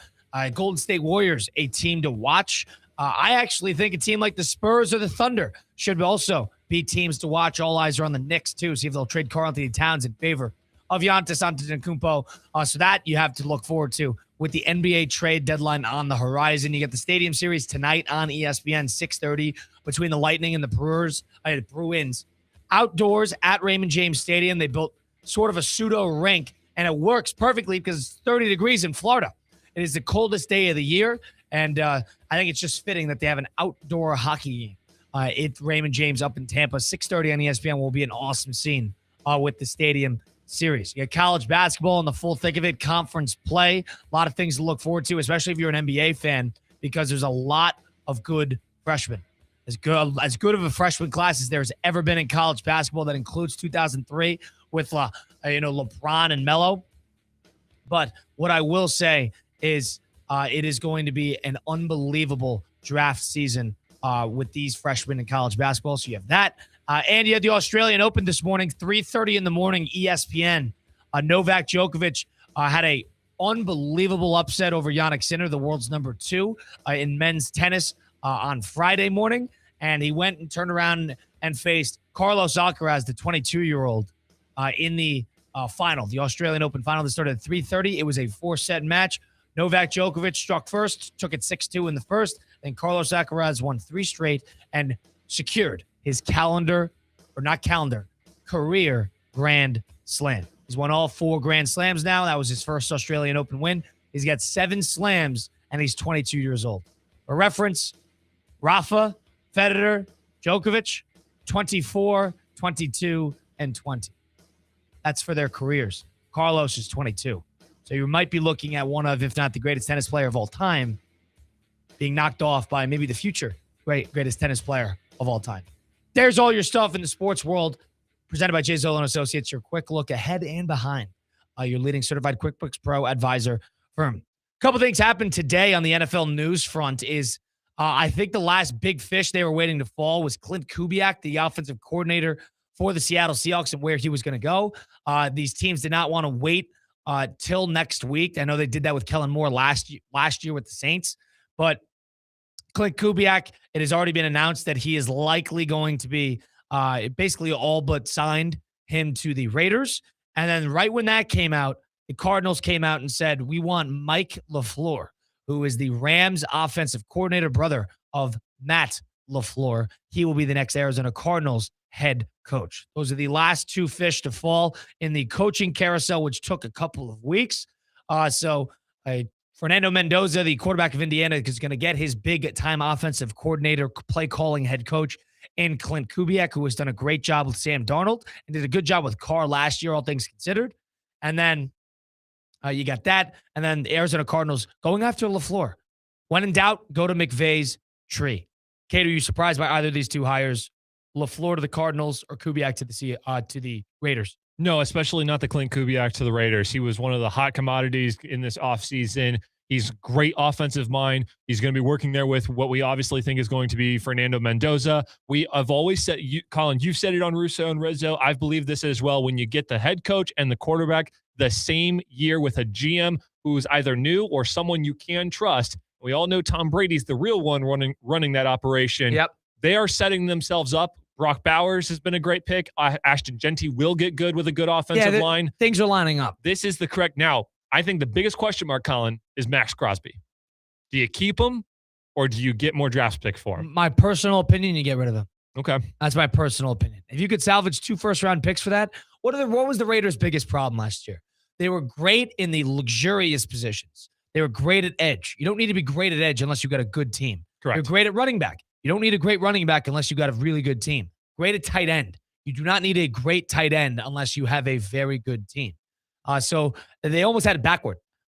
Golden State Warriors, a team to watch. I actually think a team like the Spurs or the Thunder should also be teams to watch. All eyes are on the Knicks, too. See if they'll trade Karl-Anthony Towns in favor of Giannis Antetokounmpo. So that you have to look forward to with the NBA trade deadline on the horizon. You get the Stadium Series tonight on ESPN, 6:30, between the Lightning and the Bruins. Outdoors at Raymond James Stadium. They built sort of a pseudo rink, and it works perfectly because it's 30 degrees in Florida. It is the coldest day of the year, and I think it's just fitting that they have an outdoor hockey game at Raymond James up in Tampa. 6:30 on ESPN will be an awesome scene with the Stadium Series. You got college basketball in the full thick of it, conference play, a lot of things to look forward to, especially if you're an NBA fan, because there's a lot of good freshmen. As good of a freshman class as there's ever been in college basketball. That includes 2003 with LeBron and Melo. But what I will say is it is going to be an unbelievable draft season with these freshmen in college basketball. So you have that. And you had the Australian Open this morning, 3:30 in the morning, ESPN. Novak Djokovic had a unbelievable upset over Jannik Sinner, the world's number 2 in men's tennis on Friday morning. And he went and turned around and faced Carlos Alcaraz, the 22-year-old, in the final, the Australian Open final that started at 3:30. It was a 4-set match. Novak Djokovic struck first, took it 6-2 in the first. Then Carlos Alcaraz won 3 straight and secured his career Grand Slam. He's won all 4 Grand Slams now. That was his first Australian Open win. He's got 7 slams, and he's 22 years old. For reference, Rafa, Federer, Djokovic, 24, 22, and 20. That's for their careers. Carlos is 22. So you might be looking at one of, if not the greatest tennis player of all time, being knocked off by maybe the future greatest tennis player of all time. There's all your stuff in the sports world, presented by Jay Zola & Associates, your quick look ahead and behind your leading certified QuickBooks Pro advisor firm. A couple things happened today on the NFL news front is I think the last big fish they were waiting to fall was Clint Kubiak, the offensive coordinator for the Seattle Seahawks, and where he was going to go. These teams did not want to wait till next week. I know they did that with Kellen Moore last year with the Saints, but Clint Kubiak, it has already been announced that he is likely going to be basically all but signed him to the Raiders. And then right when that came out, the Cardinals came out and said, we want Mike LaFleur, who is the Rams offensive coordinator, brother of Matt LaFleur. He will be the next Arizona Cardinals head coach. Those are the last 2 fish to fall in the coaching carousel, which took a couple of weeks. Fernando Mendoza, the quarterback of Indiana, is going to get his big-time offensive coordinator, play-calling head coach in Clint Kubiak, who has done a great job with Sam Darnold and did a good job with Carr last year, all things considered. And then you got that. And then the Arizona Cardinals going after LaFleur. When in doubt, go to McVay's tree. Kate, are you surprised by either of these 2 hires? LaFleur to the Cardinals or Kubiak to the Raiders? No, especially not the Clint Kubiak to the Raiders. He was one of the hot commodities in this offseason. He's great offensive mind. He's going to be working there with what we obviously think is going to be Fernando Mendoza. I've always said, Colin, you've said it on Russo and Rizzo. I've believed this as well. When you get the head coach and the quarterback the same year with a GM who's either new or someone you can trust, we all know Tom Brady's the real one running that operation. Yep. They are setting themselves up. Brock Bowers has been a great pick. Ashton Genty will get good with a good offensive line. Things are lining up. This is the correct. Now, I think the biggest question mark, Colin, is Max Crosby. Do you keep him or do you get more draft pick for him? My personal opinion, you get rid of him. Okay. That's my personal opinion. If you could salvage 2 first-round picks for that, what was the Raiders' biggest problem last year? They were great in the luxurious positions. They were great at edge. You don't need to be great at edge unless you've got a good team. Correct. You're great at running back. You don't need a great running back unless you've got a really good team. Great at tight end. You do not need a great tight end unless you have a very good team. So they almost had it backward.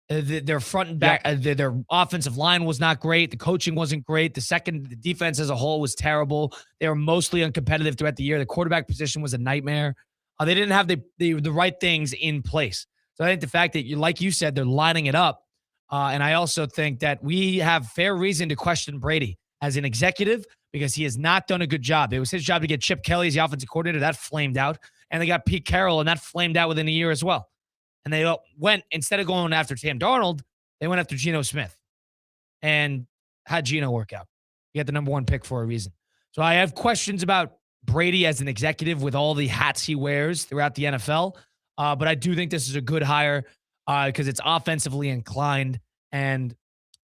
Their front and back, their offensive line was not great. The coaching wasn't great. The defense as a whole was terrible. They were mostly uncompetitive throughout the year. The quarterback position was a nightmare. They didn't have the right things in place. So I think the fact that, like you said, they're lining it up. And I also think that we have fair reason to question Brady as an executive because he has not done a good job. It was his job to get Chip Kelly as the offensive coordinator. That flamed out. And they got Pete Carroll, and that flamed out within a year as well. And they went, instead of going after Sam Darnold, they went after Geno Smith and had Geno work out. He got the number 1 pick for a reason. So I have questions about Brady as an executive with all the hats he wears throughout the NFL. But I do think this is a good hire because it's offensively inclined. And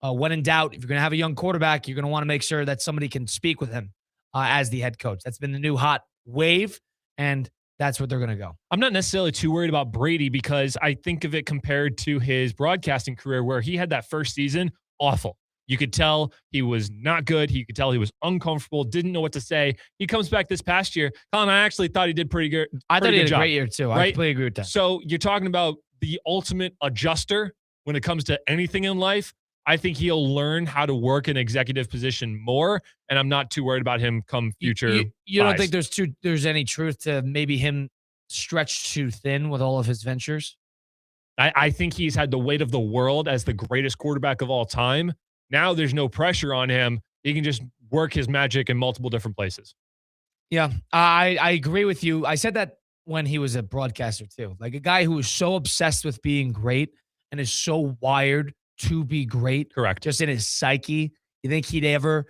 when in doubt, if you're going to have a young quarterback, you're going to want to make sure that somebody can speak with him as the head coach. That's been the new hot wave, and that's what they're going to go. I'm not necessarily too worried about Brady because I think of it compared to his broadcasting career where he had that first season awful. You could tell he was not good. You could tell he was uncomfortable, didn't know what to say. He comes back this past year. Colin, I actually thought he did pretty good. I thought he had a job, great year too. right? I completely agree with that. So you're talking about the ultimate adjuster when it comes to anything in life. I think he'll learn how to work an executive position more, and I'm not too worried about him come future. You don't think there's any truth to maybe him stretched too thin with all of his ventures? I think he's had the weight of the world as the greatest quarterback of all time. Now there's no pressure on him. He can just work his magic in multiple different places. Yeah, I agree with you. I said that when he was a broadcaster too. Like a guy who is so obsessed with being great and is so wired to be great. Correct. Just in his psyche. You think he'd ever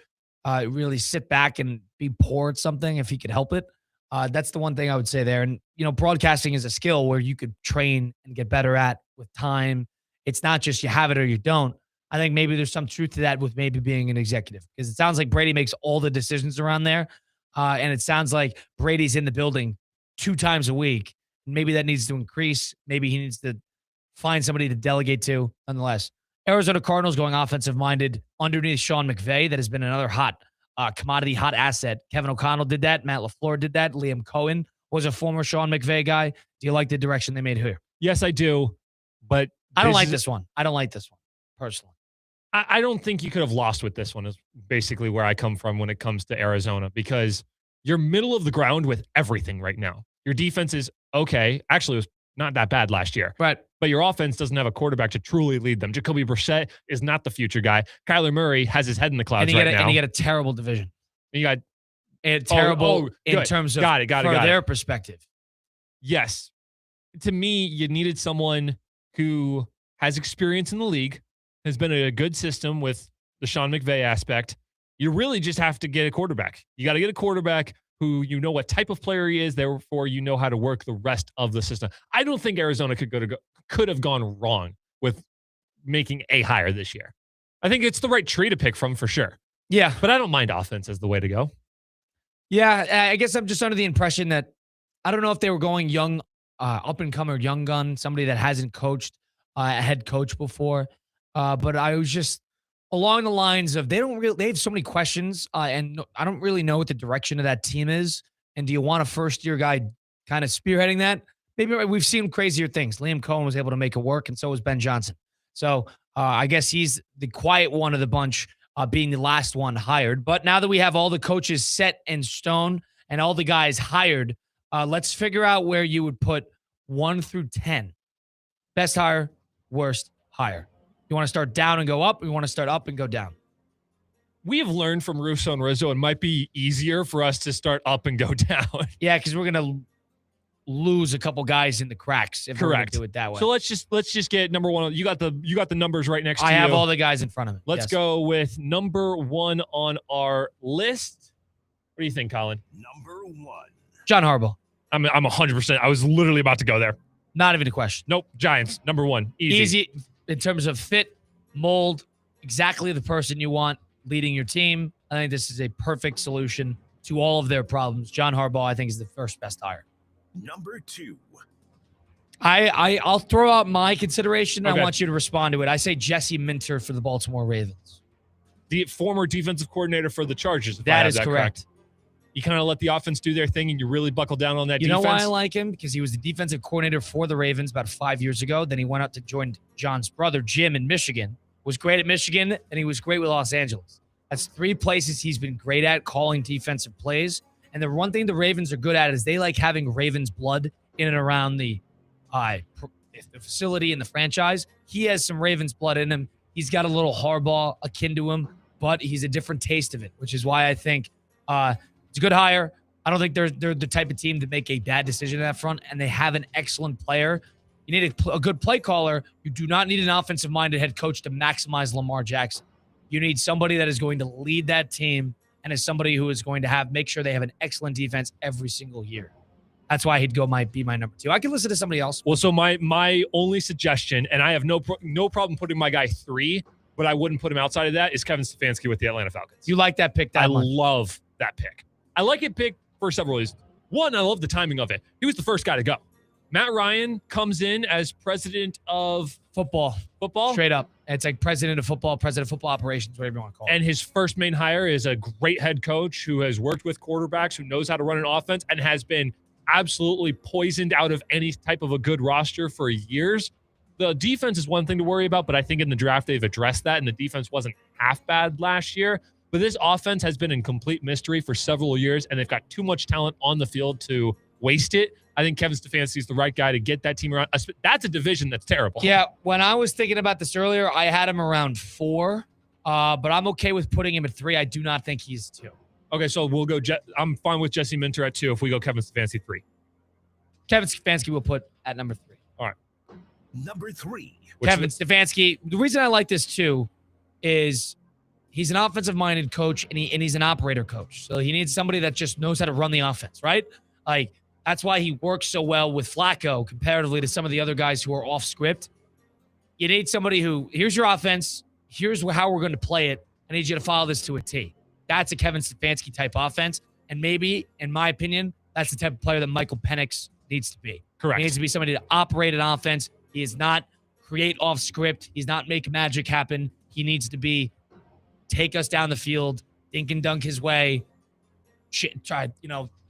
really sit back and be poor at something if he could help it? That's the one thing I would say there. And, broadcasting is a skill where you could train and get better at with time. It's not just you have it or you don't. I think maybe there's some truth to that with maybe being an executive because it sounds like Brady makes all the decisions around there. And it sounds like Brady's in the building 2 times a week. Maybe that needs to increase. Maybe he needs to find somebody to delegate to. Nonetheless, Arizona Cardinals going offensive-minded underneath Sean McVay. That has been another hot commodity, hot asset. Kevin O'Connell did that. Matt LaFleur did that. Liam Cohen was a former Sean McVay guy. Do you like the direction they made here? Yes, I do. But I don't like this one. I don't like this one, personally. I don't think you could have lost with this one is basically where I come from when it comes to Arizona because you're middle of the ground with everything right now. Your defense is okay. Actually, it was not that bad last year. Right. But your offense doesn't have a quarterback to truly lead them. Jacoby Brissett is not the future guy. Kyler Murray has his head in the clouds now. And you get a terrible division. And you got terrible in terms of their perspective. Yes. To me, you needed someone who has experience in the league, has been a good system with the Sean McVay aspect. You really just have to get a quarterback. You got to get a quarterback who you know what type of player he is, therefore you know how to work the rest of the system. I don't think Arizona could have gone wrong with making a hire this year. I think it's the right tree to pick from for sure. Yeah. But I don't mind offense as the way to go. Yeah, I guess I'm just under the impression that I don't know if they were going young, up-and-comer young gun, somebody that hasn't coached a head coach before. But I was just along the lines of they have so many questions, and I don't really know what the direction of that team is. And do you want a first-year guy kind of spearheading that? Maybe we've seen crazier things. Liam Cohen was able to make it work, and so was Ben Johnson. So I guess he's the quiet one of the bunch, being the last one hired. But now that we have all the coaches set in stone and all the guys hired, let's figure out where you would put 1 through 10. Best hire, worst hire. You want to start down and go up, or you want to start up and go down? We have learned from Russo and Rizzo it might be easier for us to start up and go down. Yeah, because we're going to lose a couple guys in the cracks if we're going to do it that way. So let's just get number 1. You got the numbers right next to you. I have all the guys in front of me. Let's go with number 1 on our list. What do you think, Colin? Number 1. John Harbaugh. I'm 100%. I was literally about to go there. Not even a question. Nope. Giants, number 1. Easy. In terms of fit, mold, exactly the person you want leading your team. I think this is a perfect solution to all of their problems. John Harbaugh, I think, is the first best hire. Number 2. I'll throw out my consideration. Okay. I want you to respond to it. I say Jesse Minter for the Baltimore Ravens. The former defensive coordinator for the Chargers. That is correct. You kind of let the offense do their thing and you really buckle down on that defense. You know why I like him? Because he was the defensive coordinator for the Ravens about 5 years ago. Then he went out to join John's brother, Jim, in Michigan. Was great at Michigan, and he was great with Los Angeles. That's 3 places he's been great at calling defensive plays. And the one thing the Ravens are good at is they like having Ravens blood in and around the facility and the franchise. He has some Ravens blood in him. He's got a little Harbaugh akin to him, but he's a different taste of it, which is why I think it's a good hire. I don't think they're the type of team to make a bad decision on that front, and they have an excellent player You need a good play caller. You do not need an offensive-minded head coach to maximize Lamar Jackson. You need somebody that is going to lead that team and is somebody who is going to make sure they have an excellent defense every single year. That's why he'd be my number 2. I can listen to somebody else. Well, so my only suggestion, and I have no problem putting my guy 3, but I wouldn't put him outside of that, is Kevin Stefanski with the Atlanta Falcons. You like that pick? I love that pick. I like it pick for several reasons. One, I love the timing of it. He was the first guy to go. Matt Ryan comes in as president of football. Straight up. It's like president of football operations, whatever you want to call it. And his first main hire is a great head coach who has worked with quarterbacks, who knows how to run an offense, and has been absolutely poisoned out of any type of a good roster for years. The defense is one thing to worry about, but I think in the draft they've addressed that, and the defense wasn't half bad last year. But this offense has been in complete mystery for several years, and they've got too much talent on the field to waste it. I think Kevin Stefanski is the right guy to get that team around. That's a division that's terrible. Yeah, when I was thinking about this earlier, I had him around 4, but I'm okay with putting him at 3. I do not think he's 2. Okay, so we'll go. I'm fine with Jesse Minter at 2 if we go Kevin Stefanski 3. Kevin Stefanski will put at number 3. All right. Number 3. Kevin Stefanski. The reason I like this too is he's an offensive-minded coach and he's an operator coach. So he needs somebody that just knows how to run the offense, right? Like that's why he works so well with Flacco comparatively to some of the other guys who are off script. You need somebody who, here's your offense, here's how we're going to play it. I need you to follow this to a T. That's a Kevin Stefanski type offense. And maybe, in my opinion, that's the type of player that Michael Penix needs to be. Correct. He needs to be somebody to operate an offense. He is not create off script. He's not make magic happen. He needs to be take us down the field, dink and dunk his way, try,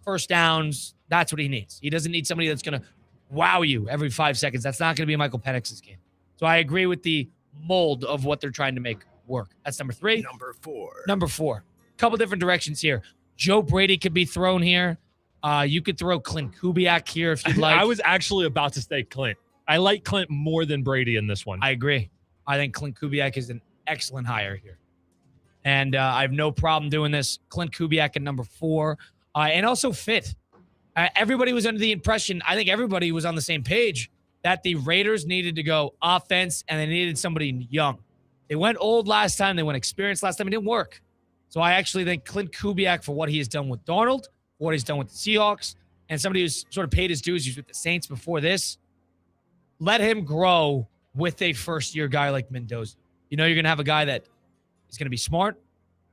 first downs. That's what he needs. He doesn't need somebody that's going to wow you every 5 seconds. That's not going to be Michael Penix's game. So I agree with the mold of what they're trying to make work. That's number 3. Number 4. Couple different directions here. Joe Brady could be thrown here. You could throw Clint Kubiak here if you'd like. I was actually about to say Clint. I like Clint more than Brady in this one. I agree. I think Clint Kubiak is an excellent hire here. And I have no problem doing this. Clint Kubiak at number 4. And also fit. Everybody was under the impression, I think everybody was on the same page, that the Raiders needed to go offense and they needed somebody young. They went old last time. They went experienced last time. It didn't work. So I actually think Clint Kubiak, for what he has done with Darnold, what he's done with the Seahawks, and somebody who's sort of paid his dues, he's with the Saints before this, let him grow with a first-year guy like Mendoza. You're going to have a guy that is going to be smart,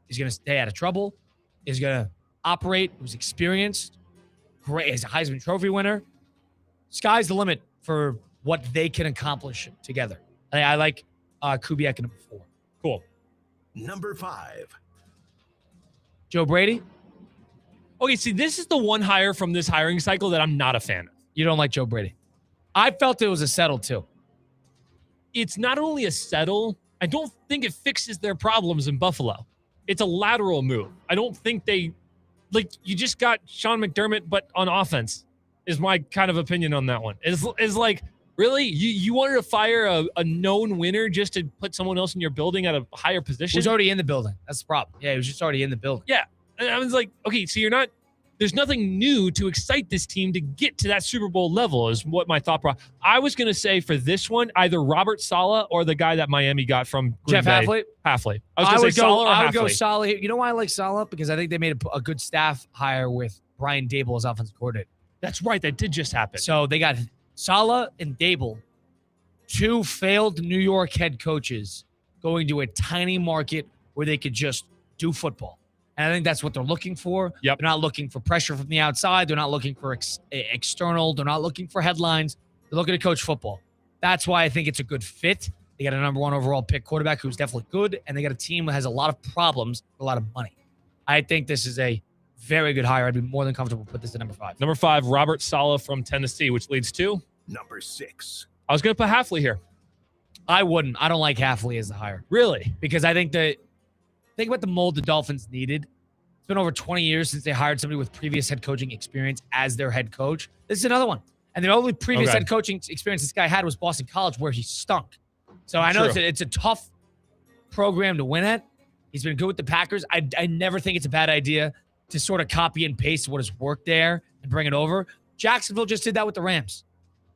he's going to stay out of trouble, is going to operate, who's experienced, great, he's a Heisman Trophy winner. Sky's the limit for what they can accomplish together. I like Kubiak at number 4. Cool. Number 5. Joe Brady? Okay, see, this is the one hire from this hiring cycle that I'm not a fan of. You don't like Joe Brady? I felt it was a settle, too. It's not only a settle, I don't think it fixes their problems in Buffalo. It's a lateral move. I don't think you just got Sean McDermott, but on offense, is my kind of opinion on that one. Is like, really? You wanted to fire a known winner just to put someone else in your building at a higher position? He was already in the building. That's the problem. Yeah, he was just already in the building. Yeah. And I was like, okay, so there's nothing new to excite this team to get to that Super Bowl level is what my thought process. I was going to say for this one, either Robert Saleh or the guy that Miami got from Green Jeff Bay. Halfley. I was going to say Saleh or I would Halfley. go Saleh. You know why I like Saleh? Because I think they made a good staff hire with Brian Dable as offensive coordinator. That's right. That did just happen. So they got Saleh and Dable, 2 failed New York head coaches going to a tiny market where they could just do football. And I think that's what they're looking for. Yep. They're not looking for pressure from the outside. They're not looking for external. They're not looking for headlines. They're looking to coach football. That's why I think it's a good fit. They got a number 1 overall pick quarterback who's definitely good, and they got a team that has a lot of problems, a lot of money. I think this is a very good hire. I'd be more than comfortable to put this at number 5. Number 5, Robert Saleh from Tennessee, which leads to? Number 6. I was going to put Halfley here. I wouldn't. I don't like Halfley as the hire. Really? Because I think think about the mold the Dolphins needed. It's been over 20 years since they hired somebody with previous head coaching experience as their head coach. This is another one. And the only previous head coaching experience this guy had was Boston College, where he stunk. So I know it's a tough program to win at. He's been good with the Packers. I never think it's a bad idea to sort of copy and paste what has worked there and bring it over. Jacksonville just did that with the Rams.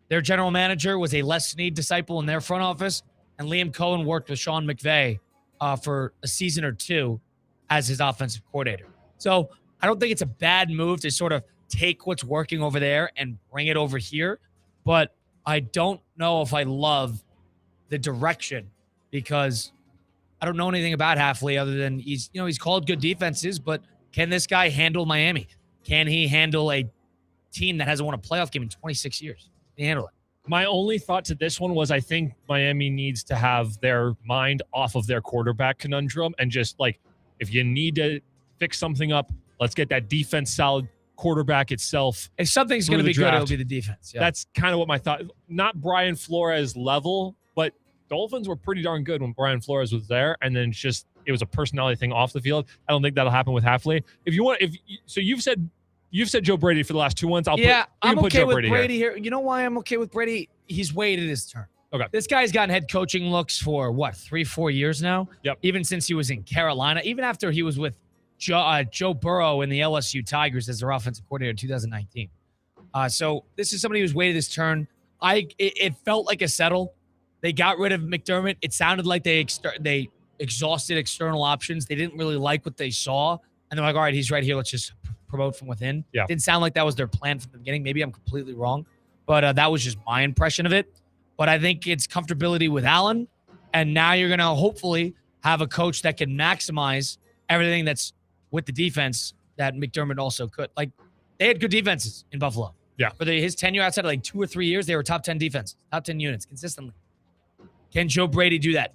Their general manager was a Les Snead disciple in their front office, and Liam Cohen worked with Sean McVay for a season or two as his offensive coordinator. So I don't think it's a bad move to sort of take what's working over there and bring it over here, but I don't know if I love the direction because I don't know anything about Hafley other than he's called good defenses, but can this guy handle Miami? Can he handle a team that hasn't won a playoff game in 26 years? Can he handle it? My only thought to this one was I think Miami needs to have their mind off of their quarterback conundrum and just like, if you need to fix something up, let's get that defense solid. Quarterback itself. If something's going to be good, it'll be the defense. Yeah. That's kind of what my thought. Not Brian Flores level, but Dolphins were pretty darn good when Brian Flores was there, and then it was a personality thing off the field. I don't think that'll happen with Hafley. You've said Joe Brady for the last 2 months. I'm okay with Brady here. You know why I'm okay with Brady? He's waited his turn. Okay. This guy's gotten head coaching looks for 3-4 years now. Yep. Even since he was in Carolina, even after he was with Joe Burrow in the LSU Tigers as their offensive coordinator in 2019. So this is somebody who's waited his turn. It felt like a settle. They got rid of McDermott. It sounded like they exhausted external options. They didn't really like what they saw. And they're like, all right, he's right here. Let's just promote from within. Yeah. Didn't sound like that was their plan from the beginning. Maybe I'm completely wrong. But that was just my impression of it. But I think it's comfortability with Allen. And now you're going to hopefully have a coach that can maximize everything that's with the defense that McDermott also could. Like, they had good defenses in Buffalo. Yeah. For his tenure outside of 2 or 3 years, they were top 10 defense, top 10 units consistently. Can Joe Brady do that?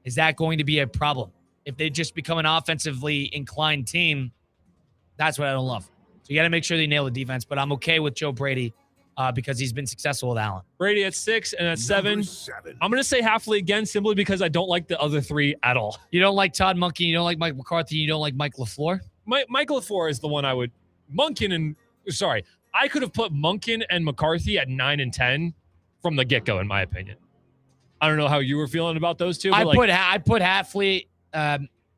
Is that going to be a problem? If they just become an offensively inclined team, that's what I don't love. So you got to make sure they nail the defense, but I'm okay with Joe Brady because he's been successful with Allen. Brady at 6 and at 7. I'm going to say Hafley again simply because I don't like the other 3 at all. You don't like Todd Monken, you don't like Mike McCarthy, you don't like Mike LaFleur? Mike LaFleur is the one I would. I could have put Monken and McCarthy at 9 and 10 from the get-go, in my opinion. I don't know how you were feeling about those two. I put Hafley,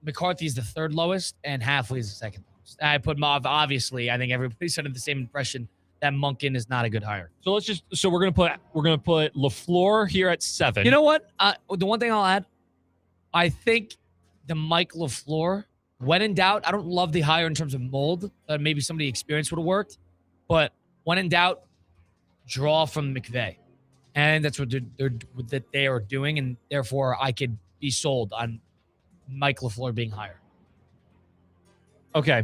McCarthy's the third lowest, and Hafley is the second lowest. I put Mav, obviously. I think everybody's under the same impression that Monken is not a good hire. So we're gonna put LaFleur here at 7. You know what? The one thing I'll add, I think the Mike LaFleur, when in doubt, I don't love the hire in terms of mold. Maybe somebody experienced would have worked, but when in doubt, draw from McVay, and that's what they are doing, and therefore I could be sold on Mike LaFleur being hired. Okay.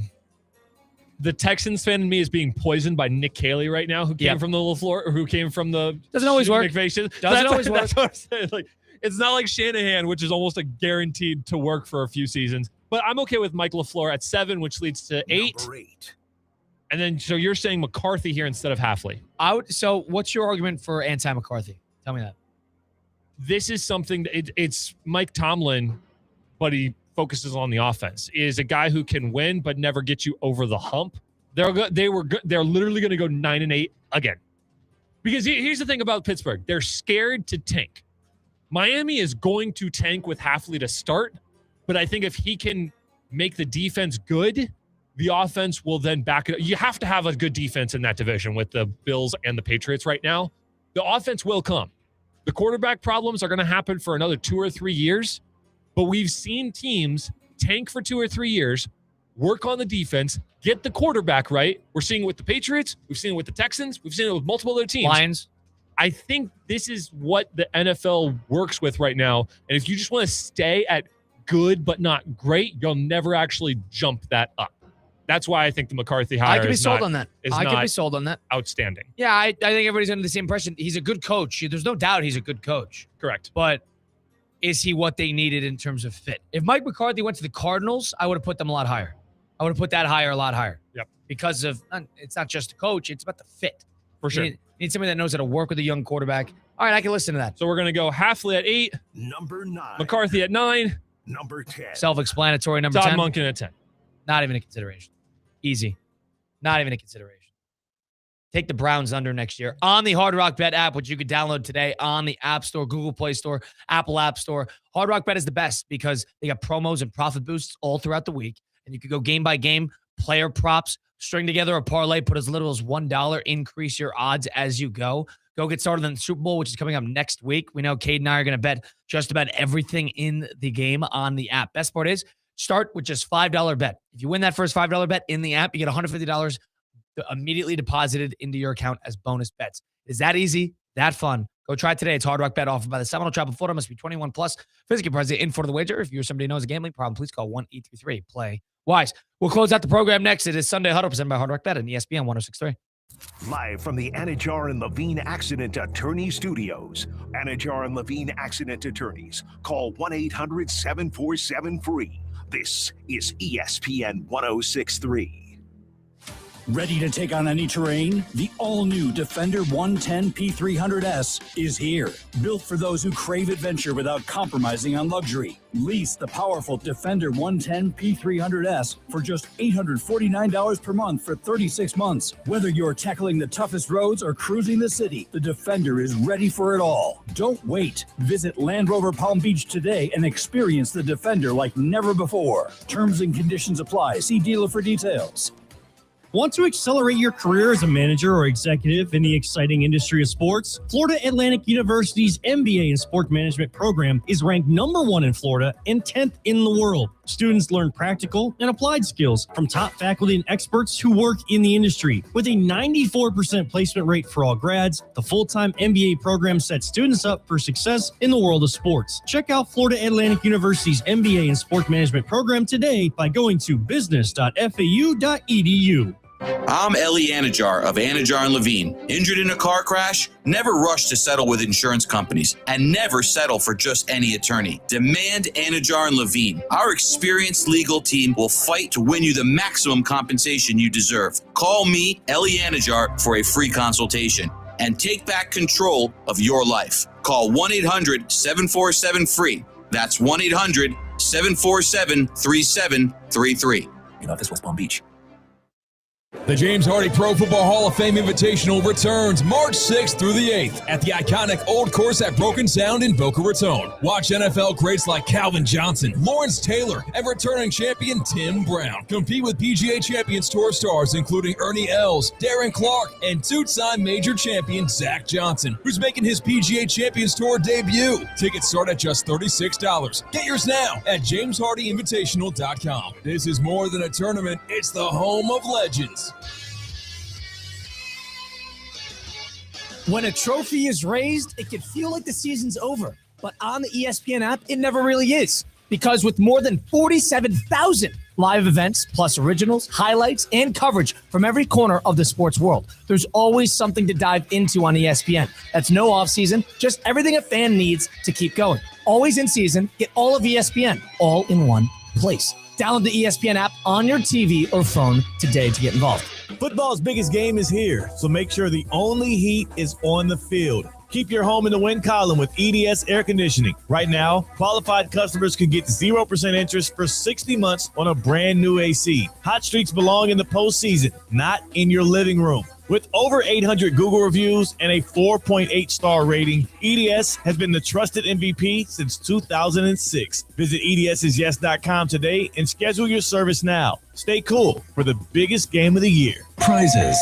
The Texans fan in me is being poisoned by Nick Caley right now, who came from the LaFleur, or who came from the doesn't always work. McVay. Doesn't always work. That's what I'm saying. Like, it's not like Shanahan, which is almost a guaranteed to work for a few seasons. But I'm okay with Mike LaFleur at 7, which leads to 8. Number 8. And then, so you're saying McCarthy here instead of Hafley. So what's your argument for anti-McCarthy? Tell me that. This is something, it's Mike Tomlin, but he focuses on the offense, is a guy who can win but never get you over the hump. They're literally going to go 9 and 8 again. Because here's the thing about Pittsburgh. They're scared to tank. Miami is going to tank with Hafley to start, but I think if he can make the defense good, the offense will then back it up. You have to have a good defense in that division with the Bills and the Patriots right now. The offense will come. The quarterback problems are going to happen for another 2 or 3 years, but we've seen teams tank for 2 or 3 years, work on the defense, get the quarterback right. We're seeing it with the Patriots. We've seen it with the Texans. We've seen it with multiple other teams. Lions. I think this is what the NFL works with right now. And if you just want to stay at good but not great, you'll never actually jump that up. That's why I think the McCarthy hire I can be sold on that. I can be sold on that. Outstanding. Yeah, I think everybody's under the same impression. He's a good coach. There's no doubt he's a good coach. Correct. But is he what they needed in terms of fit? If Mike McCarthy went to the Cardinals, I would have put them a lot higher. I would have put that higher, a lot higher. Yep. Because of, it's not just a coach, it's about the fit. For sure. You need somebody that knows how to work with a young quarterback. All right, I can listen to that. So we're going to go Hafley at 8. Number 9. McCarthy at 9. Number 10. Self-explanatory. Number Todd 10. Monken at 10. Not even a consideration. Easy. Not even a consideration. Take the Browns under next year on the Hard Rock Bet app, which you can download today on the App Store, Google Play Store, Apple App Store. Hard Rock Bet is the best because they got promos and profit boosts all throughout the week. And you can go game by game, player props, string together a parlay, put as little as $1, increase your odds as you go. Go get started on the Super Bowl, which is coming up next week. We know Cade and I are going to bet just about everything in the game on the app. Best part is, start with just $5 bet. If you win that first $5 bet in the app, you get $150 immediately deposited into your account as bonus bets. It's that easy, that fun. Go try it today. It's Hard Rock Bet offered by the Seminole Tribe of Florida. Must be 21 plus. Physically present in for the wager. If you're somebody who knows a gambling problem, please call 1-833-PLAY-WISE. We'll close out the program next. It is Sunday Huddle presented by Hard Rock Bet and ESPN 106.3. Live from the Anajar and Levine Accident Attorney Studios. Anajar and Levine Accident Attorneys. Call 1-800-747-FREE. This is ESPN 106.3. Ready to take on any terrain? The all-new Defender 110 P300S is here. Built for those who crave adventure without compromising on luxury. Lease the powerful Defender 110 P300S for just $849 per month for 36 months. Whether you're tackling the toughest roads or cruising the city, the Defender is ready for it all. Don't wait. Visit Land Rover Palm Beach today and experience the Defender like never before. Terms and conditions apply. See dealer for details. Want to accelerate your career as a manager or executive in the exciting industry of sports? Florida Atlantic University's MBA in Sport Management program is ranked #1 in Florida and 10th in the world. Students learn practical and applied skills from top faculty and experts who work in the industry. With a 94% placement rate for all grads, the full-time MBA program sets students up for success in the world of sports. Check out Florida Atlantic University's MBA in Sport Management program today by going to business.fau.edu. I'm Ellie Anajar of Anajar and Levine. Injured in a car crash? Never rush to settle with insurance companies and never settle for just any attorney. Demand Anajar and Levine. Our experienced legal team will fight to win you the maximum compensation you deserve. Call me, Ellie Anajar, for a free consultation and take back control of your life. Call 1-800-747-FREE. That's 1-800-747-3733. Get off this West Palm Beach. The James Hardy Pro Football Hall of Fame Invitational returns March 6th through the 8th at the iconic Old Course at Broken Sound in Boca Raton. Watch NFL greats like Calvin Johnson, Lawrence Taylor, and returning champion Tim Brown compete with PGA Champions Tour stars including Ernie Els, Darren Clark, and two-time major champion Zach Johnson, who's making his PGA Champions Tour debut. Tickets start at just $36. Get yours now at jameshardyinvitational.com. This is more than a tournament, it's the home of legends. When a trophy is raised, it can feel like the season's over. But on the ESPN app, it never really is. Because with more than 47,000 live events, plus originals, highlights, and coverage from every corner of the sports world, there's always something to dive into on ESPN. That's no off-season, just everything a fan needs to keep going. Always in season, get all of ESPN, all in one place. Download the ESPN app on your TV or phone today to get involved. Football's biggest game is here, so make sure the only heat is on the field. Keep your home in the win column with EDS Air Conditioning. Right now, qualified customers can get 0% interest for 60 months on a brand new AC. Hot streaks belong in the postseason, not in your living room. With over 800 Google reviews and a 4.8 star rating, EDS has been the trusted MVP since 2006. Visit EDSIsYes.com today and schedule your service now. Stay cool for the biggest game of the year. Prizes,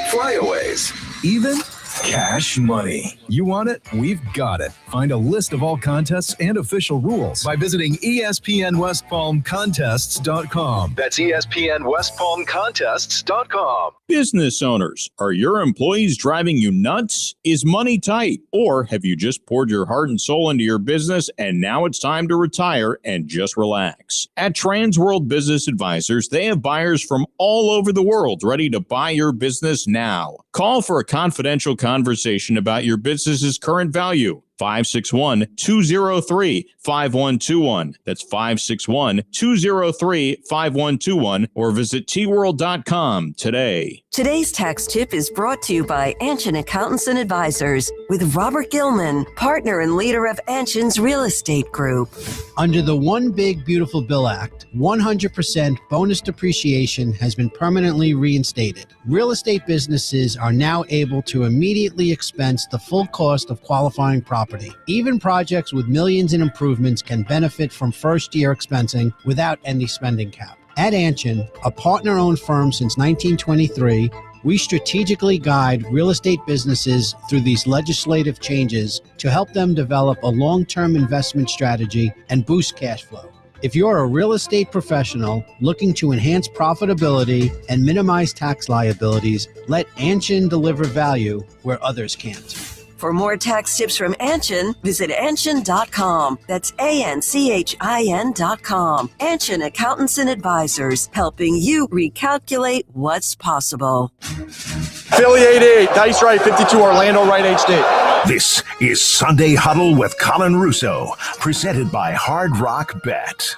flyaways, even cash money. You want it? We've got it. Find a list of all contests and official rules by visiting ESPNWestPalmContests.com. That's ESPNWestPalmContests.com. Business owners, are your employees driving you nuts? Is money tight? Or have you just poured your heart and soul into your business and now it's time to retire and just relax? At Transworld Business Advisors, they have buyers from all over the world ready to buy your business now. Call for a confidential conversation about your business's current value. 561-203-5121. That's 561-203-5121 or visit tworld.com today. Today's tax tip is brought to you by Anshin Accountants and Advisors with Robert Gilman, partner and leader of Anshin's Real Estate Group. Under the One Big Beautiful Bill Act, 100% bonus depreciation has been permanently reinstated. Real estate businesses are now able to immediately expense the full cost of qualifying property. Even projects with millions in improvements can benefit from first-year expensing without any spending cap. At Anshin, a partner-owned firm since 1923, We strategically guide real estate businesses through these legislative changes to help them develop a long-term investment strategy and boost cash flow. If you're a real estate professional looking to enhance profitability and minimize tax liabilities, let Anshin deliver value where others can't. For more tax tips from Anshin, visit Anshin.com. That's ANCHIN.com. Anshin Accountants and Advisors, helping you recalculate what's possible. Philly 88, Dice Right 52, Orlando Right HD. This is Sunday Huddle with Colin Russo, presented by Hard Rock Bet.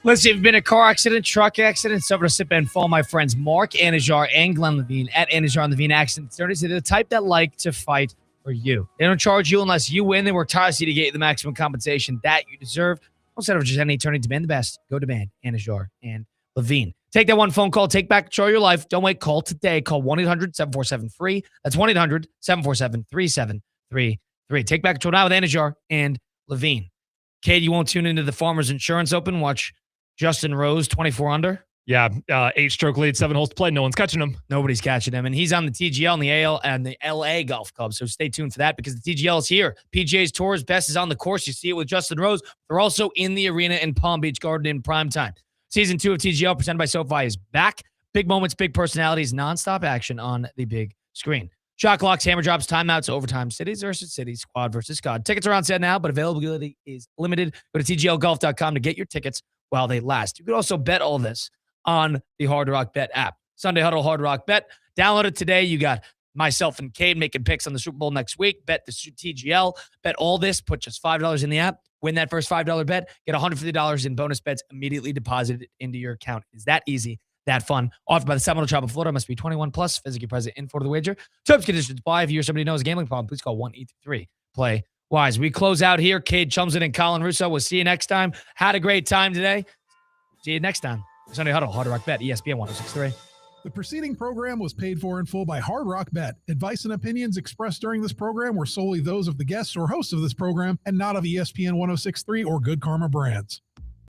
Let's see if you've been in a car accident, truck accident, suffered a slip and fall. My friends Mark Anajar and Glenn Levine at Anajar and Levine Accident Attorneys. They're the type that like to fight for you. They don't charge you unless you win. They work tirelessly to get you the maximum compensation that you deserve. Don't settle for just any attorney. Demand the best. Go demand Anajar and Levine. Take that one phone call. Take back control of your life. Don't wait. Call today. Call 1-800-747-FREE. That's 1-800-747-3733. Take back control now with Anajar and Levine. Cade, you won't tune into the Farmers Insurance Open. Watch Justin Rose, 24 under. Yeah, 8-stroke lead, 7 holes to play. No one's catching him. Nobody's catching him. And he's on the TGL and the AL and the LA Golf Club. So stay tuned for that because the TGL is here. PGA's Tour's best is on the course. You see it with Justin Rose. They're also in the arena in Palm Beach Garden in prime time. Season 2 of TGL presented by SoFi is back. Big moments, big personalities, nonstop action on the big screen. Shot clocks, hammer drops, timeouts, overtime, cities versus cities, squad versus squad. Tickets are on sale now, but availability is limited. Go to tglgolf.com to get your tickets while they last. You could also bet all this on the Hard Rock Bet app. Sunday Huddle Hard Rock Bet. Download it today. You got myself and Cade making picks on the Super Bowl next week. Bet the TGL. Bet all this. Put just $5 in the app. Win that first $5 bet. Get $150 in bonus bets immediately deposited into your account. It's that easy, that fun. Offered by the Seminole Tribe of Florida. Must be 21 plus. Physically present in for the wager. Terms, conditions apply. If you or somebody knows a gambling problem, please call 1-833. Play wise. We close out here. Cade Chumsden and Colin Russo. We'll see you next time. Had a great time today. See you next time. Sunday Huddle, Hard Rock Bet, ESPN 106.3. The preceding program was paid for in full by Hard Rock Bet. Advice and opinions expressed during this program were solely those of the guests or hosts of this program and not of ESPN 106.3 or Good Karma Brands.